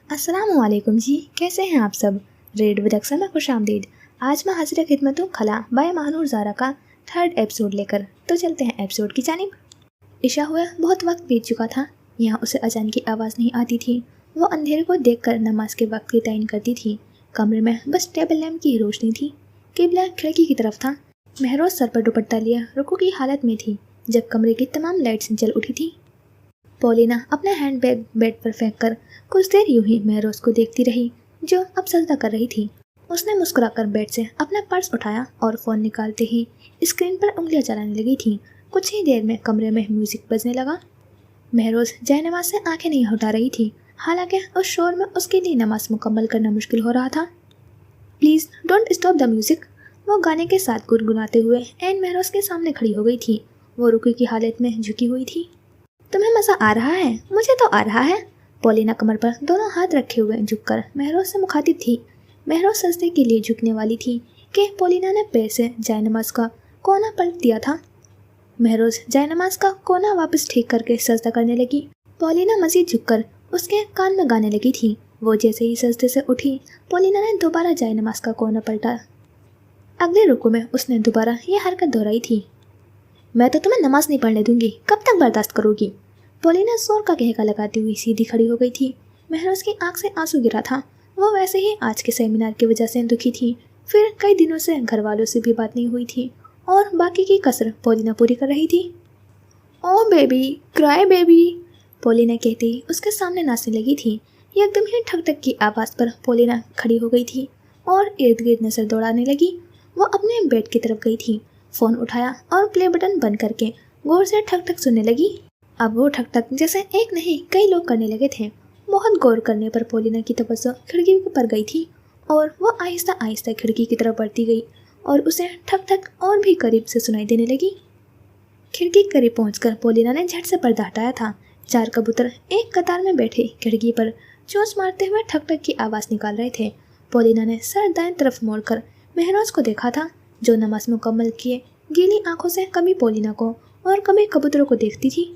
अस्सलाम वालेकुम जी, कैसे हैं आप सब। रेड विद अक्सर में खुश आमदीद। आज मैं हाजिर खिदमत हूँ खला बाय महानूर ज़ारा का 3rd एपिसोड लेकर। तो चलते हैं एपिसोड की जानिब। इशा हुआ बहुत वक्त बीत चुका था। यहाँ उसे अजान की आवाज़ नहीं आती थी। वो अंधेरे को देखकर नमाज के वक्त की तयन करती थी। कमरे में बस टेबल लैम्प की रोशनी थी। किबला खिड़की की तरफ था। महरोज सर पर दुपट्टा लिया रुकू की हालत में थी जब कमरे की तमाम लाइट्स जल उठी थी। पॉलिना अपना हैंड बैग बेड पर फेंक कर कुछ देर यूं ही महरोज को देखती रही जो अब सजदा कर रही थी। उसने मुस्कुराकर बेड से अपना पर्स उठाया और फ़ोन निकालते ही स्क्रीन पर उंगलियां चलाने लगी थी। कुछ ही देर में कमरे में म्यूजिक बजने लगा। महरोज जयनमाज से आंखें नहीं हटा रही थी, हालांकि उस शोर में उसके लिए नमाज मुकम्मल करना मुश्किल हो रहा था। Please don't stop the music, वो गाने के साथ गुनगुनाते हुए एन महरोज के सामने खड़ी हो गई थी। वो रुकी की हालत में झुकी हुई थी। तुम्हें मज़ा आ रहा है? मुझे तो आ रहा है। पॉलिना कमर पर दोनों हाथ रखे हुए झुककर महरोज से मुखातिब थी। महरोज सजदे के लिए झुकने वाली थी कि पॉलिना ने पैर से जयनमाज का कोना पलट दिया था। महरोज जयनमाज का कोना वापस ठीक करके सजदा करने लगी। पॉलिना मज़ीद झुककर उसके कान में गाने लगी थी। वो जैसे ही सजदे से उठी, पॉलिना ने दोबारा जयनमाज का कोना पलटा। अगले रुकू में उसने दोबारा ये हरकत दोहराई थी। मैं तो तुम्हें नमाज नहीं पढ़ने दूंगी, कब तक बर्दाश्त करोगी? पॉलिना जोर का कहका लगाती हुई सीधी खड़ी हो गई थी। महरोज की आंख से आंसू गिरा था। वो वैसे ही आज के सेमिनार की वजह से दुखी थी। फिर कई दिनों से घर वालों से भी बात नहीं हुई थी और बाकी की कसर पॉलिना पूरी कर रही थी। ओ बेबी, क्राई बेबी, पॉलिना कहते ही उसके सामने नाचने लगी थी। एकदम ही ठक ठक की आवाज़ पर पॉलिना खड़ी हो गई थी और इर्द गिर्द नजर दौड़ाने लगी। वो अपने बेड की तरफ गई थी, फ़ोन उठाया और प्ले बटन बंद करके गौर से ठक ठक सुनने लगी। अब वो ठक ठक जैसे एक नहीं कई लोग करने लगे थे। बहुत गौर करने पर पॉलिना की तवज्जो खिड़की पर गई थी और वो आहिस्ता आहिस्ता खिड़की की तरफ बढ़ती गई और उसे ठक ठक और भी करीब से सुनाई देने लगी। खिड़की के करीब पहुंचकर पॉलिना ने झट से पर्दा हटाया था। 4 कबूतर एक कतार में बैठे खिड़की पर चोंच मारते हुए ठक ठक की आवाज़ निकाल रहे थे। पॉलिना ने सर दाएं तरफ मोड़कर महरोज को देखा था, जो नमाज मुकम्मल किए गीली आंखों से कभी पॉलिना को और कभी कबूतरों को देखती थी।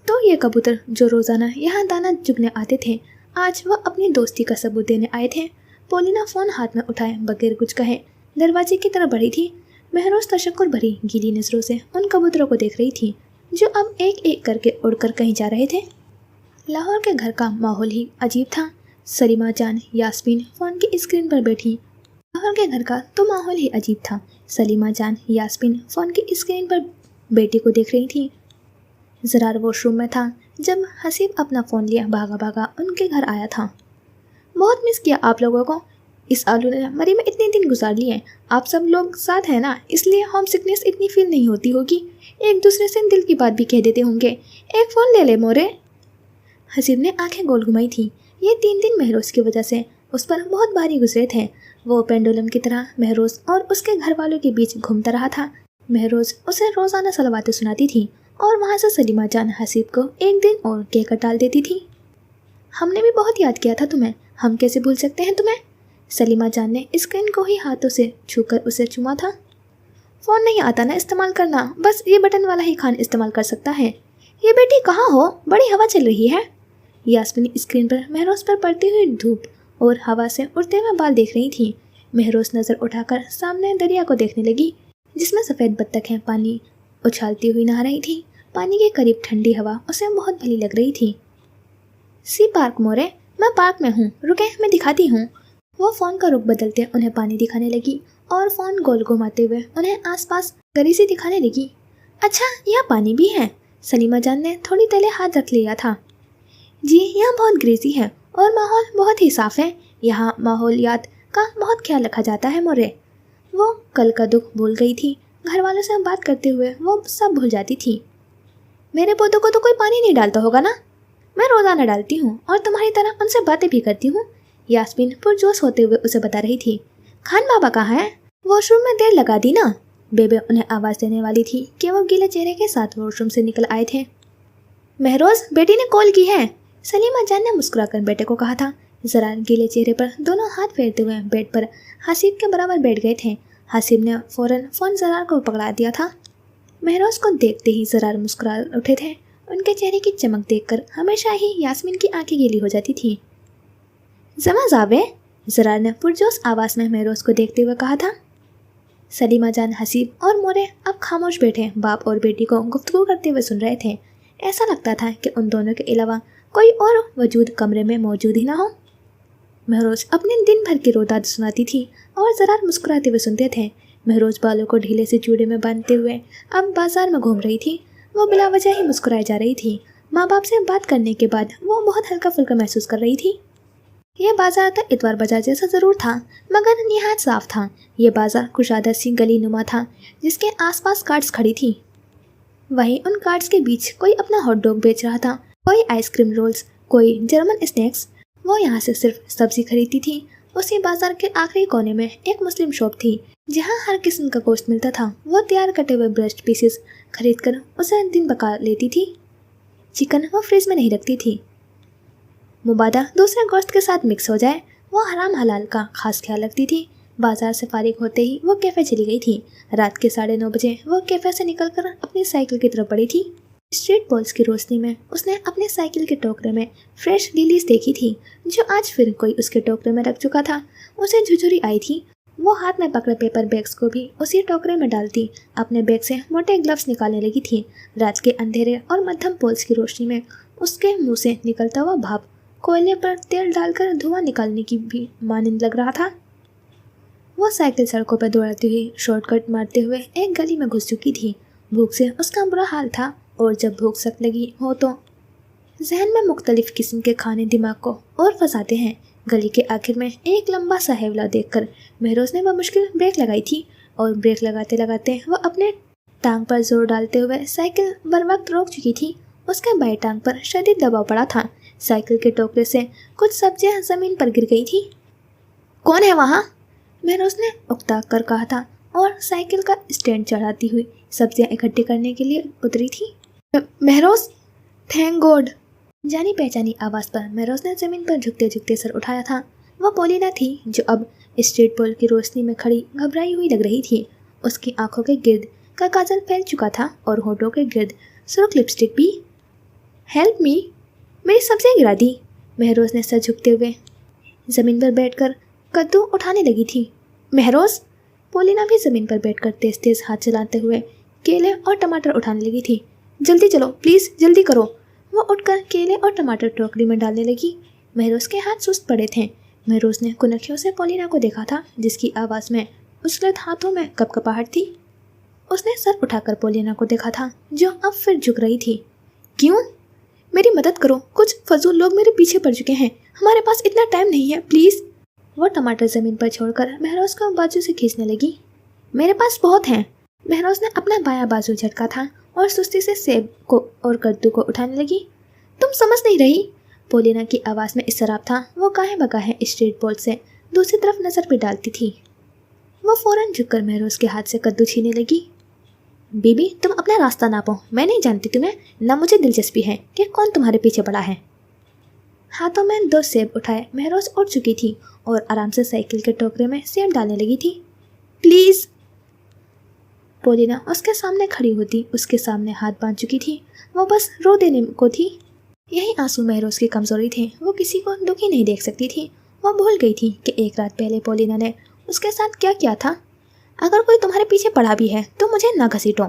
तो ये कबूतर जो रोज़ाना यहाँ दाना चुगने आते थे, आज वह अपनी दोस्ती का सबूत देने आए थे। पॉलिना फ़ोन हाथ में उठाए बगैर कुछ कहे दरवाजे की तरफ बढ़ी थी। महरोज तशक्कुर भरी गीली नज़रों से उन कबूतरों को देख रही थी जो अब एक एक करके उड़कर कहीं जा रहे थे। लाहौर के घर का माहौल ही अजीब था। सलीमा जान यास्मीन फ़ोन की स्क्रीन पर बैठी। लाहौर के घर का तो माहौल ही अजीब था। सलीमा जान यास्मीन फ़ोन की स्क्रीन पर बेटी को देख रही थी। ज़रार वॉशरूम में था जब हसीब अपना फ़ोन लिया भागा भागा उनके घर आया था। बहुत मिस किया आप लोगों को। इस आलू ने मरी में इतने दिन गुजार लिए। आप सब लोग साथ हैं ना, इसलिए होम सिकनेस इतनी फील नहीं होती होगी। एक दूसरे से दिल की बात भी कह देते होंगे। एक फ़ोन ले ले मोरे। हसीब ने आंखें गोल घुमाई थी। ये 3 दिन महरोज की वजह से उस पर बहुत भारी गुजरे थे। वो पेंडुलम की तरह महरोज और उसके घर वालों के बीच घूमता रहा था। महरोज उसे रोज़ाना सलवातें सुनाती थी और वहाँ से सलीमा जान हसीब को एक दिन और कहकर टाल देती थी। हमने भी बहुत याद किया था तुम्हें, हम कैसे भूल सकते हैं तुम्हें। सलीमा जान ने स्क्रीन को ही हाथों से छूकर उसे चूमा था। फ़ोन नहीं आता ना इस्तेमाल करना, बस ये बटन वाला ही खान इस्तेमाल कर सकता है। ये बेटी कहाँ हो, बड़ी हवा चल रही है। यास्मीन स्क्रीन पर महरोज पर पड़ती हुई धूप और हवा से उड़ते हुए बाल देख रही थी। महरोज नज़र उठाकर सामने दरिया को देखने लगी जिसमें सफ़ेद बत्तखें पानी उछालती हुई नहा रही थी। पानी के करीब ठंडी हवा उसे बहुत भली लग रही थी। सी पार्क मोरे, मैं पार्क में हूँ, रुके मैं दिखाती हूँ। वो फ़ोन का रुख बदलते उन्हें पानी दिखाने लगी और फ़ोन गोल घुमाते हुए उन्हें आसपास गली से दिखाने लगी। अच्छा, यहाँ पानी भी है। सलीमा जान ने थोड़ी तले हाथ रख लिया था। जी, यहाँ बहुत ग्रीसी है और माहौल बहुत ही साफ़ है। यहाँ माहौलियात का बहुत ख्याल रखा जाता है मोरे। वो कल का दुख भूल गई थी। घर वालों से बात करते हुए वो सब भूल जाती थी। मेरे पौधों को तो कोई पानी नहीं डालता होगा ना? मैं रोज़ाना डालती हूँ और तुम्हारी तरह उनसे बातें भी करती हूँ। यास्मीन पुरजोश होते हुए उसे बता रही थी। खान बाबा कहाँ है? वॉशरूम में देर लगा दी ना। बेबे उन्हें आवाज़ देने वाली थी कि वो गीले चेहरे के साथ वॉशरूम से निकल आए थे। महरोज, बेटी ने कॉल की है, सलीमा जान ने मुस्कुराकर बेटे को कहा था। ज़रा गीले चेहरे पर दोनों हाथ फेरते हुए बेड पर हसीब के बराबर बैठ गए थे। हसीब ने फ़ौरन फ़ोन ज़रार को पकड़ा दिया था। महरोज को देखते ही ज़रार मुस्कुरा उठे थे। उनके चेहरे की चमक देखकर हमेशा ही यास्मीन की आंखें गीली हो जाती थी। जमा जावे, जरार ने पुरजोश आवाज़ में महरोज को देखते हुए कहा था। सलीमा जान, हसीब और मोरे अब खामोश बैठे बाप और बेटी को गुफ्तगू करते हुए सुन रहे थे। ऐसा लगता था कि उन दोनों के अलावा कोई और वजूद कमरे में मौजूद ही ना हो। महरोज अपने दिन भर की रोदाद सुनाती थी और जरार मुस्कुराते हुए सुनते थे। महरोज बालों को ढीले से जूड़े में बांधते हुए अब बाजार में घूम रही थी। वो बिला वजह ही मुस्कुराई जा रही थी। माँ बाप से बात करने के बाद वो बहुत हल्का फुल्का महसूस कर रही थी। यह बाजार तो इतवार बाजार जैसा ज़रूर था, मगर निहायत साफ था। यह बाजार कुशादा सी गली नुमा था जिसके आसपास कार्ट्स खड़ी थी। वहीं उन कार्ट्स के बीच कोई अपना हॉट डॉग बेच रहा था, कोई आइसक्रीम रोल्स, कोई जर्मन स्नैक्स। वो यहाँ से सिर्फ सब्जी खरीदती थी। उसी बाजार के आखिरी कोने में एक मुस्लिम शॉप थी जहाँ हर किस्म का गोश्त मिलता था। वो तैयार कटे हुए ब्रेस्ट पीसेस खरीद कर उसे दिन पका लेती थी। चिकन वो फ्रिज में नहीं रखती थी, मुबादा दूसरे गोश्त के साथ मिक्स हो जाए। वो हराम हलाल का खास ख्याल रखती थी। बाजार से फारिग होते ही वो कैफ़े चली गई थी। रात के 9:30 बजे वो कैफ़े से निकलकर अपनी साइकिल की तरफ बढ़ी थी। स्ट्रीट पोल्स की रोशनी में उसने अपने साइकिल के टोकरे में फ्रेश लिलीज देखी थी जो आज फिर कोई उसके टोकरे में रख चुका था। उसे झुझुरी आई थी। वो हाथ में पकड़े पेपर बैग्स को भी उसी टोकरे में डालती अपने बैग से मोटे ग्लव्स निकालने लगी थी। रात के अंधेरे और मध्यम पोल्स की रोशनी में उसके मुंह से निकलता हुआ भाप कोयले पर तेल डालकर धुआं निकालने की भी मानंद लग रहा था। वो साइकिल सड़कों पर दौड़ाती हुई शॉर्टकट मारते हुए एक गली में घुस चुकी थी। भूख से उसका बुरा हाल था और जब भूख सक लगी हो तो जहन में मुख्तलिफ किस्म के खाने दिमाग को और फंसाते हैं। गली के आखिर में एक लंबा सा हेवला देखकर महरोज ने मुश्किल ब्रेक लगाई थी और ब्रेक लगाते लगाते वो अपने टांग पर जोर डालते हुए साइकिल बर वक्त रोक चुकी थी। उसके बाएं टांग पर शदीद दबाव पड़ा था। साइकिल के टोकरे से कुछ सब्जियां जमीन पर गिर गई थी। कौन है वहाँ? महरोज ने उकता कर कहा था और साइकिल का स्टैंड चढ़ाती हुई सब्जियां इकट्ठी करने के लिए उतरी थी। Mehroz, thank God. जानी पहचानी आवाज़ पर महरोज ने ज़मीन पर झुकते झुकते सर उठाया था। वो पोलिना थी जो अब स्ट्रीट पोल की रोशनी में खड़ी घबराई हुई लग रही थी। उसकी आंखों के गिर्द का काजल फैल चुका था और होठों के गिर्द सुर्ख लिपस्टिक भी। हेल्प मी, मेरी सब्जियां गिरा दी। महरोज ने सर झुकते हुए ज़मीन पर बैठकर कद्दू उठाने लगी थी। महरोज, पोलिना भी ज़मीन पर बैठकर तेज तेज हाथ चलाते हुए केले और टमाटर उठाने लगी थी। जल्दी चलो प्लीज़, जल्दी करो। वो उठकर केले और टमाटर टोकरी में डालने लगी। महरोज के हाथ सुस्त पड़े थे। महरोज ने कुनखियों से पोलिना को देखा था जिसकी आवाज़ में उछलत हाथों में कपकपाहट थी। उसने सर उठाकर पोलिना को देखा था जो अब फिर झुक रही थी। क्यों? मेरी मदद करो, कुछ फजूल लोग मेरे पीछे पड़ चुके हैं। हमारे पास इतना टाइम नहीं है, प्लीज़। वो टमाटर ज़मीन पर छोड़कर महरोज को बाजू से खींचने लगी। मेरे पास बहुत हैं। महरोज ने अपना बायां बाजू झटका था और सुस्ती से सेब को और कद्दू को उठाने लगी। तुम समझ नहीं रही? पोलिना की आवाज़ में इसराब था। वो काहे बकाहे स्ट्रीट पोल से दूसरी तरफ नज़र भी डालती थी। वो फौरन झुककर महरोज के हाथ से कद्दू छीनने लगी। बीबी, तुम अपना रास्ता नापो। मैं नहीं जानती तुम्हें, ना मुझे दिलचस्पी है कि कौन तुम्हारे पीछे पड़ा है। हाथों में 2 सेब उठाए महरोज उठ चुकी थी और आराम से साइकिल के टोकरे में सेब डालने लगी थी। प्लीज़। पोलिना उसके सामने खड़ी होती उसके सामने हाथ बांध चुकी थी। वो बस रो देने को थी। यही आंसू महरोज की कमजोरी थे। वो किसी को दुखी नहीं देख सकती थी। वो भूल गई थी कि एक रात पहले पोलिना ने उसके साथ क्या किया था। अगर कोई तुम्हारे पीछे पड़ा भी है तो मुझे ना घसीटो।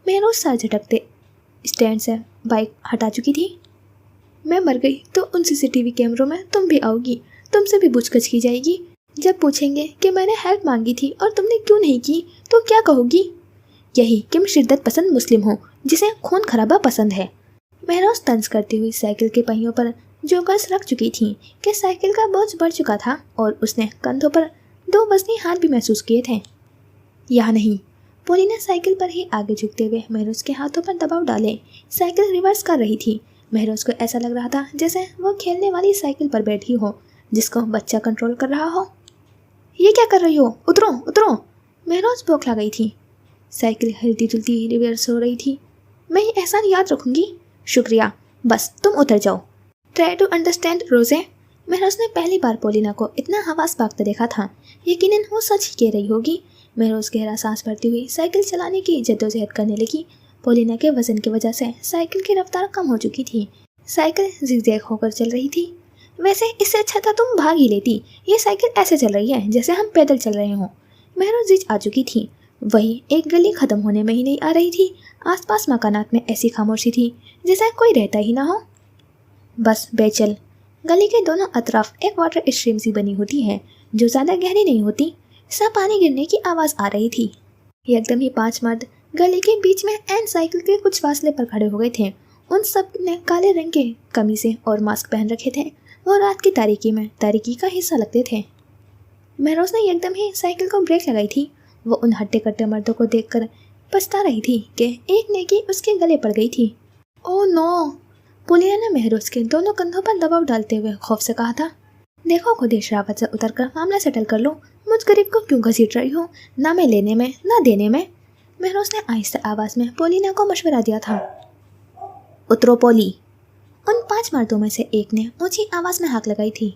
महरोज सर झटकते स्टैंड से बाइक हटा चुकी थी। मैं मर गई तो उन सीसीटीवी कैमरों में तुम भी आओगी। तुमसे भी पूछगछ की जाएगी। जब पूछेंगे कि मैंने हेल्प मांगी थी और तुमने क्यों नहीं की तो क्या कहोगी? यही कि मैं शिद्दत पसंद मुस्लिम हूँ जिसे खून खराबा पसंद है। महरोज तंज करती हुई साइकिल के पहियों पर जो कस रख चुकी थी कि साइकिल का बोझ बढ़ चुका था और उसने कंधों पर 2 वजनी हाथ भी महसूस किए थे। यहाँ नहीं। पोलिना साइकिल पर ही आगे झुकते हुए महरोज के हाथों पर दबाव डाले साइकिल रिवर्स कर रही थी। महरोज को ऐसा लग रहा था जैसे वो खेलने वाली साइकिल पर बैठी हो जिसको बच्चा कंट्रोल कर रहा हो। ये क्या कर रही हो? उतरो उतरो। महरोज बौखला गई थी। साइकिल हिलती जुलती रिवर्स हो रही थी। मैं ये एहसान याद रखूंगी। शुक्रिया, बस तुम उतर जाओ। ट्राई टू अंडरस्टैंड रोजे। महरोज ने पहली बार पोलिना को इतना हवास भागते देखा था। यकीनन वो सच ही कह रही होगी। महरोज गहरा सांस भरती हुई साइकिल चलाने की जद्दोजहद करने लगी। पोलिना के वजन की वजह से साइकिल की रफ्तार कम हो चुकी थी। साइकिल जिगजैग होकर चल रही थी। वैसे इससे अच्छा था तुम भाग ही लेती, ये साइकिल ऐसे चल रही है जैसे हम पैदल चल रहे हों। महरोज जिज आ चुकी थी। वही एक गली खत्म होने में ही नहीं आ रही थी। आसपास मकानात में ऐसी खामोशी थी जैसे कोई रहता ही ना हो। बस बेचल। गली के दोनों अतराफ एक वाटर स्ट्रीम सी बनी होती है जो ज़्यादा गहरी नहीं होती। सब पानी गिरने की आवाज़ आ रही थी। एकदम ही 5 मर्द गली के बीच में एंड साइकिल के कुछ फासले पर खड़े हो गए थे। उन सब ने काले रंग के कमीज़ें और मास्क पहन रखे थे। वो रात की तारीकी का हिस्सा लगते थे। महरोज ने एकदम ही साइकिल को ब्रेक लगाई थी। वो उन हट्टे कट्टे मर्दों को देखकर पछता रही थी कि एक नेकी उसके गले पड़ गई थी। Oh no! पोलिया ने महरोज के दोनों कंधों पर दबाव डालते हुए खौफ से कहा था। देखो खुद शराफत से उतरकर मामला सेटल कर लो। मुझ गरीब को क्यों घसीट रही हो, ना मैं लेने में ना देने में। महरोज ने आहिस्ता आवाज में पोलिना को मशवरा दिया था। उतरो पोली। उन 5 मर्दों में से एक ने ऊंची आवाज में हाक लगाई थी।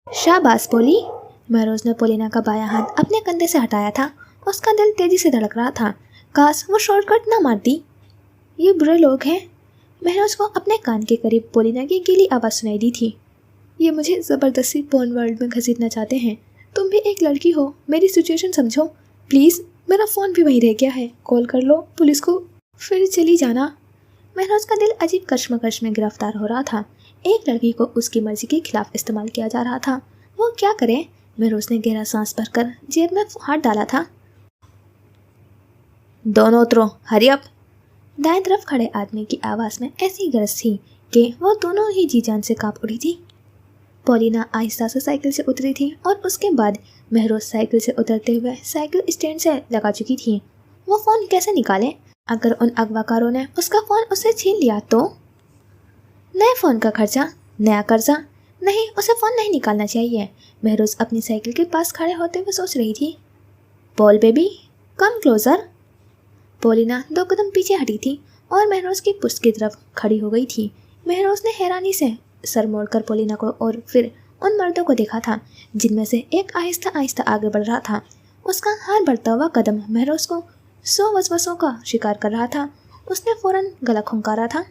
शाबाश पोली। महरोज ने पोलिना का बायां हाथ अपने कंधे से हटाया था। उसका दिल तेजी से धड़क रहा था। काश वो शॉर्टकट ना मारती। ये बुरे लोग हैं। महरोज को अपने कान के करीब पोलिना की गीली आवाज़ सुनाई दी थी। ये मुझे ज़बरदस्ती पोर्न वर्ल्ड में घसीटना चाहते हैं। तुम भी एक लड़की हो, मेरी सिचुएशन समझो प्लीज़। मेरा फ़ोन भी वहीं रह गया है, कॉल कर लो पुलिस को, फिर चली जाना। महरोज का दिल अजीब कश्मकश में गिरफ्तार हो रहा था। एक लड़की को उसकी मर्जी के खिलाफ इस्तेमाल किया जा रहा था। वो क्या करे? महरोज ने गहरा सांस भरकर जेब में हाथ डाला था। दोनों उतरो, हरी अप। दाएं तरफ खड़े आदमी की आवाज़ में ऐसी गरज थी कि वो दोनों ही जी जान से कांप उठी थी। पोलिना आहिस्ता से साइकिल से उतरी थी और उसके बाद महरोज साइकिल से उतरते हुए साइकिल स्टैंड से लगा चुकी थी। वो फ़ोन कैसे निकाले? अगर उन अगवाकारों ने उसका फ़ोन उससे छीन लिया तो? नए फ़ोन का खर्चा, नया कर्जा। नहीं, उसे फ़ोन नहीं निकालना चाहिए। महरोज अपनी साइकिल के पास खड़े होते हुए सोच रही थी। Paul baby, come closer. Polina 2 कदम पीछे हटी थी और महरोज की पुष्ट की तरफ खड़ी हो गई थी। महरोज ने हैरानी से सर मोड़कर पोलिना को और फिर उन मर्दों को देखा था जिनमें से एक आहिस्ता आहिस्ता आगे बढ़ रहा था। उसका हार बढ़ता हुआ कदम महरोज को 100 वसवसों का शिकार कर रहा था। उसने फौरन गला खुंकारा था।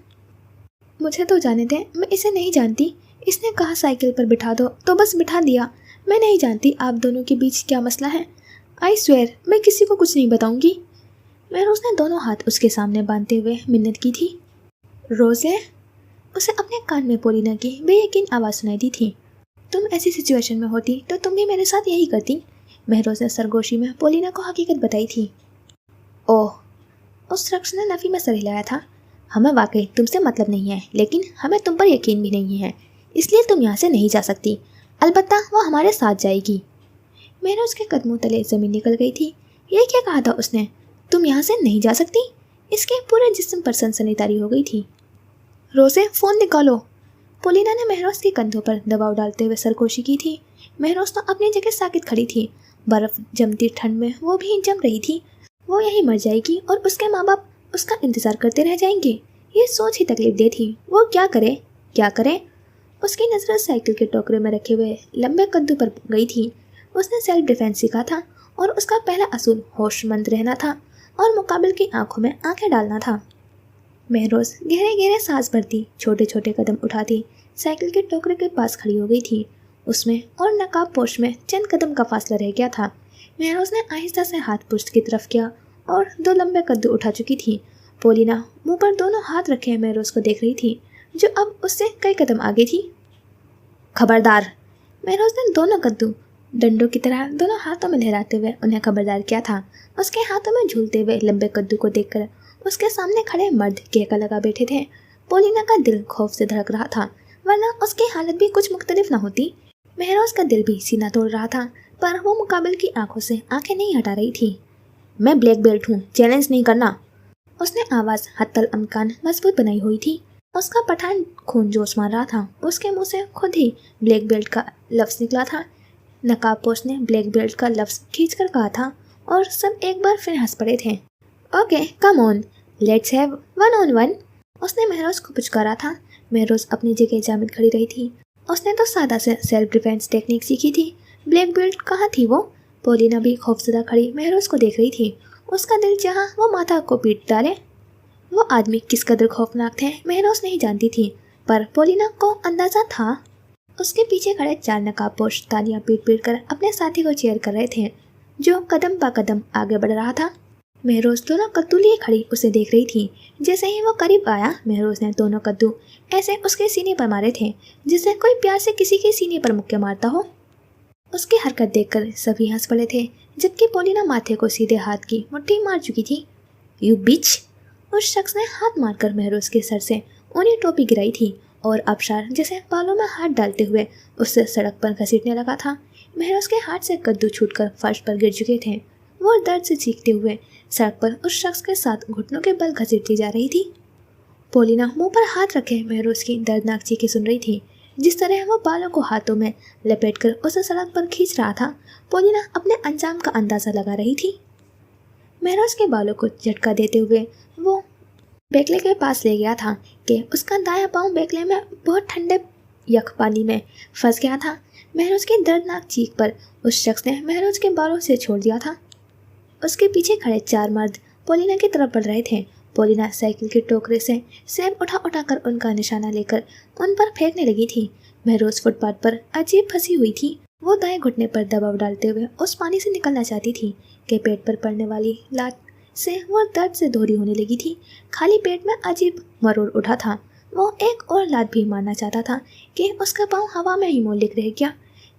मुझे तो जाने दें, मैं इसे नहीं जानती। इसने कहा साइकिल पर बिठा दो तो बस बिठा दिया। मैं नहीं जानती आप दोनों के बीच क्या मसला है। आई स्वेयर मैं किसी को कुछ नहीं बताऊंगी। महरोज ने दोनों हाथ उसके सामने बांधते हुए मिन्नत की थी। रोज़े? उसे अपने कान में पोलिना की बेयकीन आवाज़ सुनाई दी थी। तुम ऐसी सिचुएशन में होती तो तुम भी मेरे साथ यही करती। महरोज ने सरगोशी में पोलिना को हकीकत बताई थी। ओह, उस शख्स ने नफ़ी में सर हिलाया था। हमें वाकई तुमसे मतलब नहीं है, लेकिन हमें तुम पर यकीन भी नहीं है, इसलिए तुम यहाँ से नहीं जा सकती। अलबत्ता वो हमारे साथ जाएगी। महरोज के कदमों तले ज़मीन निकल गई थी। ये क्या कहा था उसने? तुम यहाँ से नहीं जा सकती? इसके पूरे जिस्म पर सनसनीतारी हो गई थी। रोज़े फ़ोन निकालो। पोलिना ने महरोज के कंधों पर दबाव डालते हुए सरगोशी की थी। महरोज तो अपनी जगह साकित खड़ी थी। बर्फ़ जमती ठंड में वो भी जम रही थी। वो यहीं मर जाएगी और उसके माँ बाप उसका इंतज़ार करते रह जाएंगे। ये सोच ही तकलीफ दे थी। वो क्या करे, क्या करे? उसकी नज़र साइकिल के टोकरे में रखे हुए लंबे कद्दू पर गई थी। उसने सेल्फ डिफेंस सीखा था और उसका पहला असूल होशमंद रहना था और मुकाबिल की आंखों में आंखें डालना था। महरोज गहरे गहरे सांस भरती, छोटे छोटे कदम उठाती साइकिल के टोकरे के पास खड़ी हो गई थी। उसमें और नकाब पोश में चंद कदम का फासला रह गया था। महरोज ने आहिस्ता से हाथ पुश्त की तरफ किया और 2 लंबे कद्दू उठा चुकी थी। पोलिना मुंह पर दोनों हाथ रखे महरोज को देख रही थी, जो अब उससे कई कदम आगे थी। खबरदार! महरोज ने दोनों कद्दू डंडों की तरह दोनों हाथों में लहराते हुए उन्हें खबरदार किया था। उसके हाथों में झूलते हुए लंबे कद्दू को देखकर उसके सामने खड़े मर्द केका लगा बैठे थे। पोलिना का दिल खौफ से धड़क रहा था, वरना उसकी हालत भी कुछ मुख्तलिफ न होती। महरोज का दिल भी सीना तोड़ रहा था, पर वो मुकाबिल की आंखों से आंखें नहीं हटा रही थी। मैं ब्लैक बेल्ट हूँ, चैलेंज नहीं करना। उसने आवाज़ हत्तल अमकान मजबूत बनाई हुई थी। उसका पठान खून जोश मार रहा था। उसके मुंह से खुद ही ब्लैक बेल्ट का लफ्ज़ निकला था। नकाबपोश ने ब्लैक बेल्ट का लफ्ज़ खींच कर कहा था और सब एक बार फिर हंस पड़े थे। Okay come on, let's have 1-on-1। उसने महरोज को पुचकारा था। महरोज अपनी जगह जामिद खड़ी रही थी। उसने तो सादा से सेल्फ डिफेंस टेक्निक सीखी थी। ब्लैक बेल्ट कहाँ थी वो? पोलिना भी खौफजदा खड़ी महरोज को देख रही थी। उसका दिल चाहा वो माथा को पीट डाले। वो आदमी किस कदर खौफनाक थे महरोज नहीं जानती थी, पर पोलिना को अंदाज़ा था। اس کے پیچھے کھڑے 4 نقاب-پوش تالیاں پیٹ پیٹ کر اپنے ساتھی کو چیئر کر رہے تھے جو قدم پا قدم آگے بڑھ رہا تھا۔ مہروز دونوں کدو لیے کھڑی اسے دیکھ رہی تھی۔ جیسے ہی وہ قریب آیا، مہروز نے دونوں کدو ایسے اس کے سینے پر مارے تھے جسے کوئی پیار سے کسی کے سینے پر مکے مارتا ہو۔ اس کی حرکت دیکھ کر سبھی ہنس پڑے تھے، جبکہ پولینا ماتھے کو سیدھے ہاتھ کی مٹھی مار چکی تھی۔ یو بچ! اس شخص نے ہاتھ مار کر مہروز کے سر سے اونی ٹوپی گرائی تھی اور ابشار جسے بالوں میں ہاتھ ڈالتے ہوئے اس سے سڑک پر گھسیٹنے لگا تھا۔ مہروز کے ہاتھ سے کدو چھوٹ کر فرش پر گر چکے تھے۔ وہ درد سے چیختے ہوئے سڑک پر اس شخص کے ساتھ گھٹنوں کے بل گھسیٹتی جا رہی تھی۔ پولینا منہ پر ہاتھ رکھے مہروز کی دردناک چیخیں سن رہی تھی۔ جس طرح وہ بالوں کو ہاتھوں میں لپیٹ کر اسے سڑک پر کھینچ رہا تھا، پولینا اپنے انجام کا اندازہ لگا رہی تھی۔ مہروز کے بالوں کو جھٹکا دیتے ہوئے وہ بیکلے کے پاس لے گیا تھا کہ اس کا دایاں پاؤں بیکلے میں بہت ٹھنڈے یک پانی میں پھنس گیا تھا۔ مہروز کی دردناک چیخ پر اس شخص نے مہروز کے بالوں سے چھوڑ دیا تھا۔ اس کے پیچھے کھڑے 4 مرد پولینا کی طرف بڑھ رہے تھے۔ پولینا سائیکل کے ٹوکرے سے سیب اٹھا اٹھا کر ان کا نشانہ لے کر ان پر پھینکنے لگی تھی۔ مہروز فٹ پاتھ پر عجیب پھنسی ہوئی تھی۔ وہ دائیں گھٹنے پر دباؤ ڈالتے ہوئے اس پانی سے نکلنا چاہتی تھی کہ پیٹ پر پڑنے والی لات سے وہ درد سے دوہری ہونے لگی تھی۔ خالی پیٹ میں عجیب مرور اٹھا تھا۔ وہ ایک اور لات بھی مارنا چاہتا تھا کہ اس کا پاؤں ہوا میں ہی مولک رہ گیا۔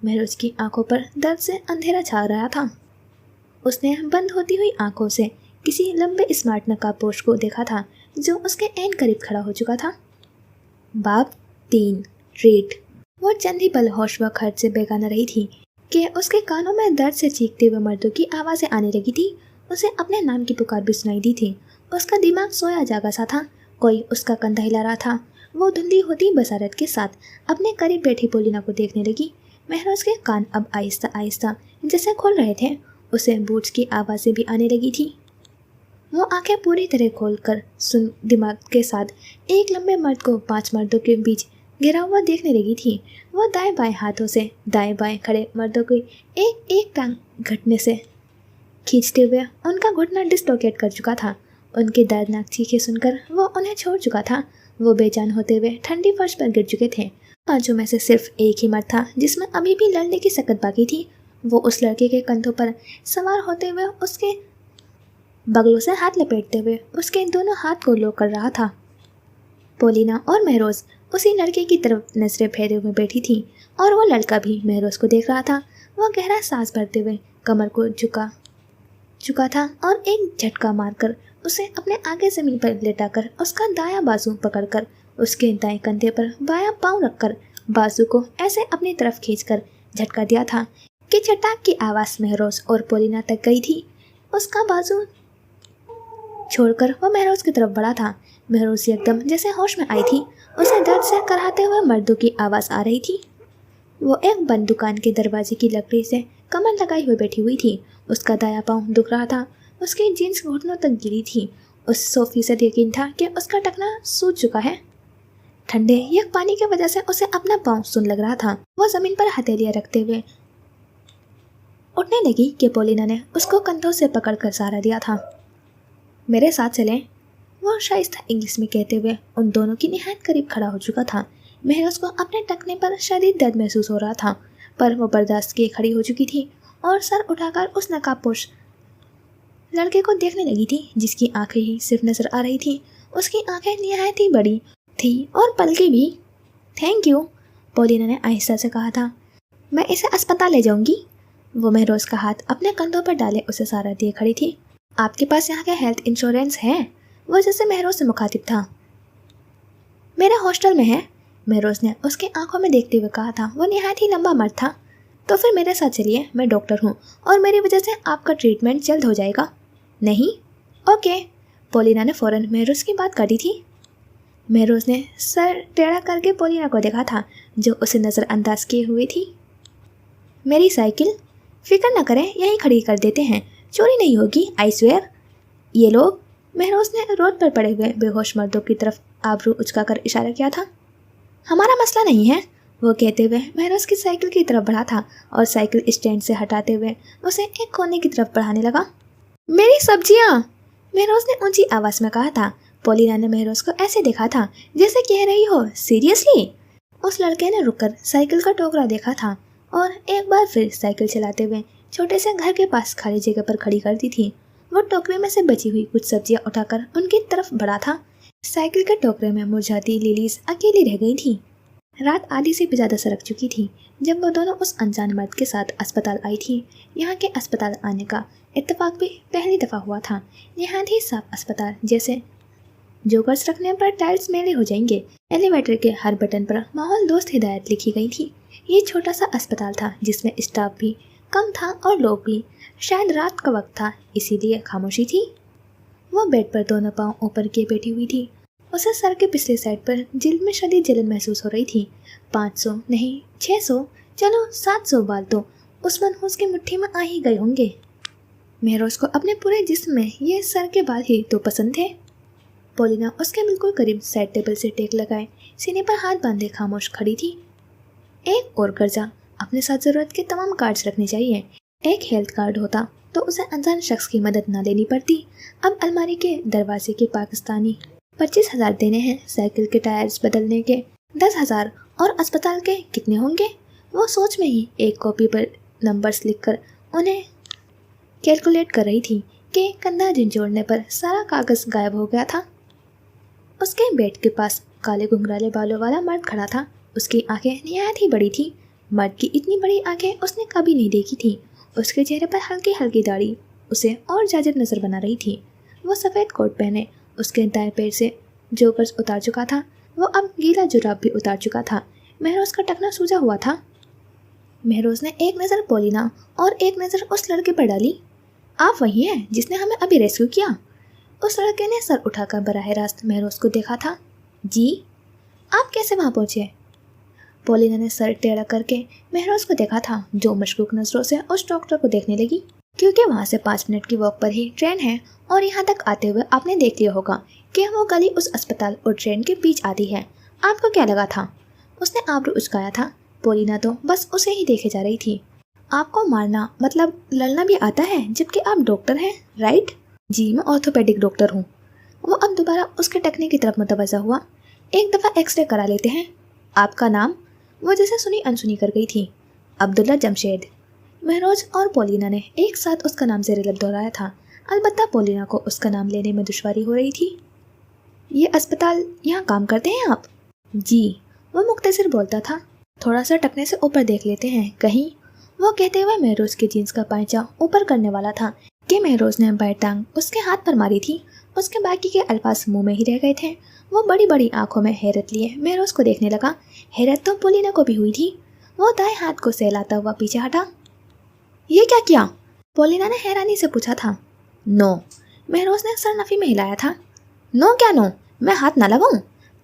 مہروز کی آنکھوں پر درد سے اندھیرا چھا رہا تھا۔ اس نے بند ہوتی ہوئی آنکھوں سے کسی لمبے اسمارٹ نقاب پوش کو دیکھا تھا جو اس کے عین قریب کھڑا ہو چکا تھا۔ باب 3 ریٹ۔ وہ چند ہی پل ہوش و خرچ سے بیگانہ رہی تھی کہ اس کے کانوں میں درد سے چیختے ہوئے مردوں کی آوازیں آنے لگی تھی۔ اسے اپنے نام کی پکار بھی سنائی دی تھی۔ اس کا دماغ سویا جاگا سا تھا، کوئی اس کا کندھا ہلا رہا تھا۔ وہ دھندلی ہوتی بصارت کے ساتھ اپنے قریب بیٹھی پولینا کو دیکھنے لگی۔ مہروز کے کان اب آہستہ آہستہ جیسے کھول رہے تھے۔ اسے بوٹس کی آوازیں بھی آنے لگی تھی۔ وہ آنکھیں پوری طرح کھول کر سن دماغ کے ساتھ ایک لمبے مرد کو 5 مردوں کے بیچ گھرا ہوا دیکھنے لگی تھی۔ وہ دائیں بائیں ہاتھوں سے دائیں بائیں کھڑے مردوں کی ایک ایک ٹانگ گھٹنے سے کھینچتے ہوئے ان کا گھٹنا ڈسلوکیٹ کر چکا تھا۔ ان کی دردناک چیخیں سن کر وہ انہیں چھوڑ چکا تھا۔ وہ بے جان ہوتے ہوئے ٹھنڈی فرش پر گر چکے تھے۔ 5 میں سے صرف ایک ہی مرد تھا جس میں ابھی بھی لڑنے کی سکت باقی تھی۔ وہ اس لڑکے کے کندھوں پر سوار ہوتے ہوئے اس کے بغلوں سے ہاتھ لپیٹتے ہوئے اس کے دونوں ہاتھ کو لو کر رہا تھا۔ پولینا اور مہروز اسی لڑکے کی طرف نظریں پھیرے ہوئے بیٹھی تھی اور وہ لڑکا بھی مہروز کو دیکھ رہا تھا۔ وہ گہرا سانس بھرتے ہوئے کمر کو جھکا چکا تھا اور ایک جھٹکا مار کر اسے اپنے آگے زمین پر لٹا کر اس کا دایاں بازو پکڑ کر اس کے دائیں کندھے پر بایاں پاؤں رکھ کر بازو کو ایسے اپنی طرف کھینچ کر جھٹکا دیا تھا کہ چٹاک کی آواز مہروز اور پولینا تک گئی تھی۔ اس کا بازو چھوڑ کر وہ مہروز کی طرف بڑھا تھا۔ مہروز ایک دم جیسے ہوش میں آئی تھی۔ اسے درد سے کراہتے ہوئے مردوں کی آواز آ رہی تھی۔ وہ ایک بند دکان کے دروازے کی لکڑی سے کمر لگائی ہوئی بیٹھی ہوئی تھی۔ اس کا دایاں پاؤں دکھ رہا تھا۔ اس کی جینس گھٹنوں تک گری تھی۔ اس 100% یقین تھا کہ اس کا ٹخنا سوج چکا ہے۔ ٹھنڈے یک پانی کی وجہ سے اسے اپنا پاؤں سن لگ رہا تھا۔ وہ زمین پر ہتھیلیاں رکھتے ہوئے اٹھنے لگی کہ پولینا نے اس کو کندھوں سے پکڑ کر سہارا دیا تھا۔ میرے ساتھ چلیں، وہ شائستہ انگلش میں کہتے ہوئے ان دونوں کی نہایت قریب کھڑا ہو چکا تھا۔ مہروز کو اپنے ٹخنے پر شدید درد محسوس ہو رہا تھا، پر وہ برداشت کیے کھڑی ہو چکی تھی اور سر اٹھا کر اس نقاب پوش لڑکے کو دیکھنے لگی تھی جس کی آنکھیں ہی صرف نظر آ رہی تھی۔ اس کی آنکھیں نہایت ہی بڑی تھی اور پلکیں بھی۔ تھینک یو، پولینا نے آہستہ سے کہا تھا۔ میں اسے اسپتال لے جاؤں گی۔ وہ مہروز کا ہاتھ اپنے کندھوں پر ڈالے اسے سہارا دیے کھڑی تھی۔ آپ کے پاس یہاں کا ہیلتھ انشورنس ہے؟ وہ جیسے مہروز سے مخاطب تھا۔ میرے ہاسٹل میں ہے، مہروز نے اس کی آنکھوں میں دیکھتے ہوئے کہا تھا۔ وہ نہایت ہی لمبا مرد تھا۔ تو پھر میرے ساتھ چلیے، میں ڈاکٹر ہوں اور میری وجہ سے آپ کا ٹریٹمنٹ جلد ہو جائے گا۔ نہیں؟ اوکے، پولینا نے فوراً مہروز کی بات کاٹی تھی۔ مہروز نے سر ٹیڑھا کر کے پولینا کو دیکھا تھا جو اسے نظر انداز کیے ہوئی تھی۔ میری سائیکل؟ فکر نہ کریں، یہیں کھڑی کر دیتے ہیں، چوری نہیں ہوگی، آئی سویئر۔ یہ لوگ، مہروز نے روڈ پر پڑے ہوئے بے ہوش مردوں کی طرف آبرو اچکا کر اشارہ کیا تھا۔ ہمارا مسئلہ نہیں ہے، وہ کہتے ہوئے مہروز کی سائیکل کی طرف بڑھا تھا اور سائیکل اسٹینڈ سے ہٹاتے ہوئے اسے ایک کونے کی طرف بڑھانے لگا۔ میری سبزیاں، مہروز نے اونچی آواز میں کہا تھا۔ پولینا نے مہروز کو ایسے دیکھا تھا جیسے کہہ رہی ہو سیریسلی؟ उस लड़के ने रुककर साइकिल का टोकरा देखा था और एक बार फिर साइकिल चलाते हुए छोटे से घर के पास खाली जगह पर खड़ी कर दी थी। वो टोकरे में से बची हुई कुछ सब्जियां उठाकर उनकी तरफ बढ़ा था। साइकिल के टोकरे में मुरझाती लिलीज अकेली रह गई थी। रात आधी से भी ज़्यादा सरक चुकी थी जब वो दोनों उस अनजान मर्द के साथ अस्पताल आई थी। यहाँ के अस्पताल आने का इत्तेफाक भी पहली दफ़ा हुआ था। यहाँ थी साफ अस्पताल, जैसे जोकर्स रखने पर टाइल्स मेले हो जाएंगे। एलिवेटर के हर बटन पर माहौल दोस्त हिदायत लिखी गई थी। ये छोटा सा अस्पताल था जिसमें स्टाफ भी कम था और लोग भी। शायद रात का वक्त था, इसीलिए खामोशी थी। वो बेड पर दोनों पाँव ऊपर किए बैठी हुई थी। उसे सर के पिछले साइड पर जिल्द में शदीद जलन महसूस हो रही थी। 500 नहीं 600, चलो 700 बाल तो उस मनहूस की मुट्ठी में आ ही गए होंगे। महरोज को अपने पूरे जिस्म में ये सर के बाल ही तो पसंद थे। पॉलिना उसके बिल्कुल करीब साइड टेबल से टेक लगाए सीने पर हाथ बांधे खामोश खड़ी थी। एक और कर्जा, अपने साथ ज़रूरत के तमाम कार्ड्स रखने चाहिए। एक हेल्थ कार्ड होता तो उसे अनजान शख्स की मदद ना लेनी पड़ती। अब अलमारी के दरवाजे के पाकिस्तानी 25,000 देने हैं, साइकिल के टायर्स बदलने के 10,000 और अस्पताल के कितने होंगे। वो सोच में ही एक कॉपी पर नंबर्स लिखकर उन्हें कैलकुलेट कर रही थी कि कंधा झंझोड़ने पर सारा कागज़ गायब हो गया था। उसके बेड के पास काले घुंघराले बालों वाला मर्द खड़ा था। उसकी आंखें निहायत ही बड़ी थी। मर्द की इतनी बड़ी आंखें उसने कभी नहीं देखी थी। उसके चेहरे पर हल्की हल्की दाढ़ी उसे और जाजिब नजर बना रही थी। वो सफ़ेद कोट पहने उसके दाएं पैर से जोकर्स उतार चुका था। वो अब गीला जुराब भी उतार चुका था। महरोज का टखना सूजा हुआ था। महरोज ने एक नज़र पॉलिना और एक नज़र उस लड़के पर डाली। आप वही हैं जिसने हमें अभी रेस्क्यू किया? उस लड़के ने सर उठाकर बराह रास्त महरोज को देखा था। जी, आप कैसे वहाँ पहुँचे? पॉलिना ने सर टेढ़ा करके महरोज को देखा था, जो मशकूक नज़रों से उस डॉक्टर को देखने लगी। क्योंकि वहाँ से 5 मिनट की वॉक पर ही ट्रेन है और यहाँ तक आते हुए आपने देख लिया होगा कि वो गली उस अस्पताल और ट्रेन के बीच आती है। आपको क्या लगा था? उसने आबरू उचकाया था। पॉलिना तो बस उसे ही देखे जा रही थी। आपको मारना मतलब लड़ना भी आता है, जबकि आप डॉक्टर हैं, राइट? जी, मैं ऑर्थोपेडिक डॉक्टर हूँ। वो अब दोबारा उसके टखने की तरफ मुतवज्जा हुआ। एक दफ़ा एक्सरे करा लेते हैं। आपका नाम? वो जैसे सुनी अनसुनी कर गई थी। अब्दुल्ला जमशेद। महरोज और पॉलिना ने एक साथ उसका नाम ज़ेर लफ्ज़ दोहराया था। अलबत्ता पॉलिना को उसका नाम लेने में दुश्वारी हो रही थी। ये अस्पताल यहाँ काम करते हैं आप? जी, वो मुख्तसर बोलता था। थोड़ा सा टकने से ऊपर देख लेते हैं कहीं, वो कहते हुए महरोज के जीन्स का पायचा ऊपर करने वाला था कि महरोज ने बाएं टांग उसके हाथ पर मारी थी। उसके बाकी के अल्फाज मुंह में ही रह गए थे। वो बड़ी बड़ी आंखों में हैरत लिए महरोज को देखने लगा। हैरत तो पॉलिना को भी हुई थी। वो दाएं हाथ को सहलाता हुआ पीछे हटा। ये क्या किया? पॉलिना ने हैरानी से पूछा था। नो, महरोज ने सर नफी में हिलाया था। नो क्या नो? मैं हाथ ना लगाऊं?